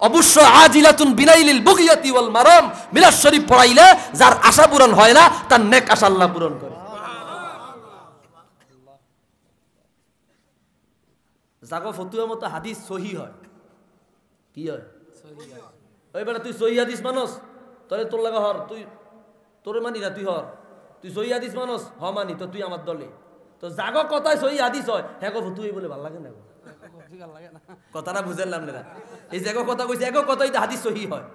S3: অবশ্য আজিলাতুন বিনাইলিল বুগিয়াতি ওয়াল মারাম, মিলাদ শরীফ পড়াইলে যার আশা পূরণ হয় না তার নেক আশা আল্লাহ পূরণ করে। জাগো ফতুয়া মতো হাদিস সহি হয়। কি হয়? ওই বেটা তুই সহি হাদিস মানস, তাহলে তোর লাগা হর, তুই তোরে মানি না, তুই হর। তুই সহি হাদিস মানুষ হ মানি, তো তুই আমার দলে। তো জাগো কথায় সহি হাদিস হয়, হ্যাঁ গো তুই বলে ভাল লাগে না? কথাটা বুঝলাম না। এই জাগো কথা কইছে, এক কথাই হাদিস সহি হয়।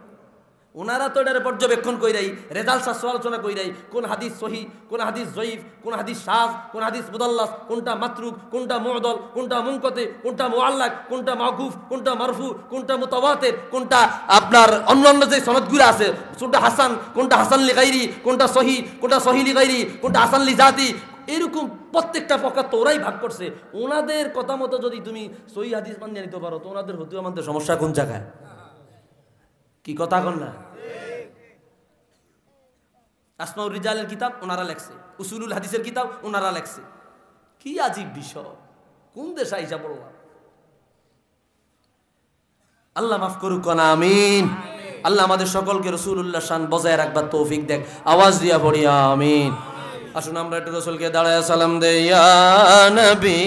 S3: ওনারা তো এটার পর্যবেক্ষণ কইরাই রেজাল্ট শাস্ত্র আলোচনা কইরাই কোন হাদিস সহি, কোন হাদিস জয়ীফ, কোন হাদিস শায, কোন হাদিস মুদাল্লাস, কোনটা মাতরুক, কোনটা মু'দল, কোনটা মুনকাতি, কোনটা মুআল্লাক, কোনটা মাওকুফ, কোনটা মারফু, কোনটা মুতাওয়াতির, কোনটা আপনার অন্যান্য যে সনদগুলো আছে, কোনটা হাসান, কোনটা হাসান লি গায়রি, কোনটা সহি, কোনটা সহি লি গায়রি, কোনটা হাসান লি জাতি, এরকম প্রত্যেকটা প্রকার তো ওরাই ভাগ করছে। ওনাদের কথা মতো যদি তুমি সহি হাদিস মানিয়ে নিতে পারো তো ওনাদের হতেও আমাদের সমস্যা কোন জায়গায়? কি কথা কন না? আসমাউর রিজালের কিতাব ওনারা লেখছে, উসুলুল হাদিসের কিতাব ওনারা লেখছে। কি আজীব বিষয়, কোন দেশে আইসা বললাম। আল্লাহ মাফ করুক না, আমিন। আল্লাহ আমাদের সকলকে রাসূলুল্লাহ শান বজায় রাখবার তৌফিক দেখ, আওয়াজ দিয়া পড়ি আমিন। আসুন আমরা একটু রাসূলকে দাঁড়ায় সালাম দেই, ইয়া নবী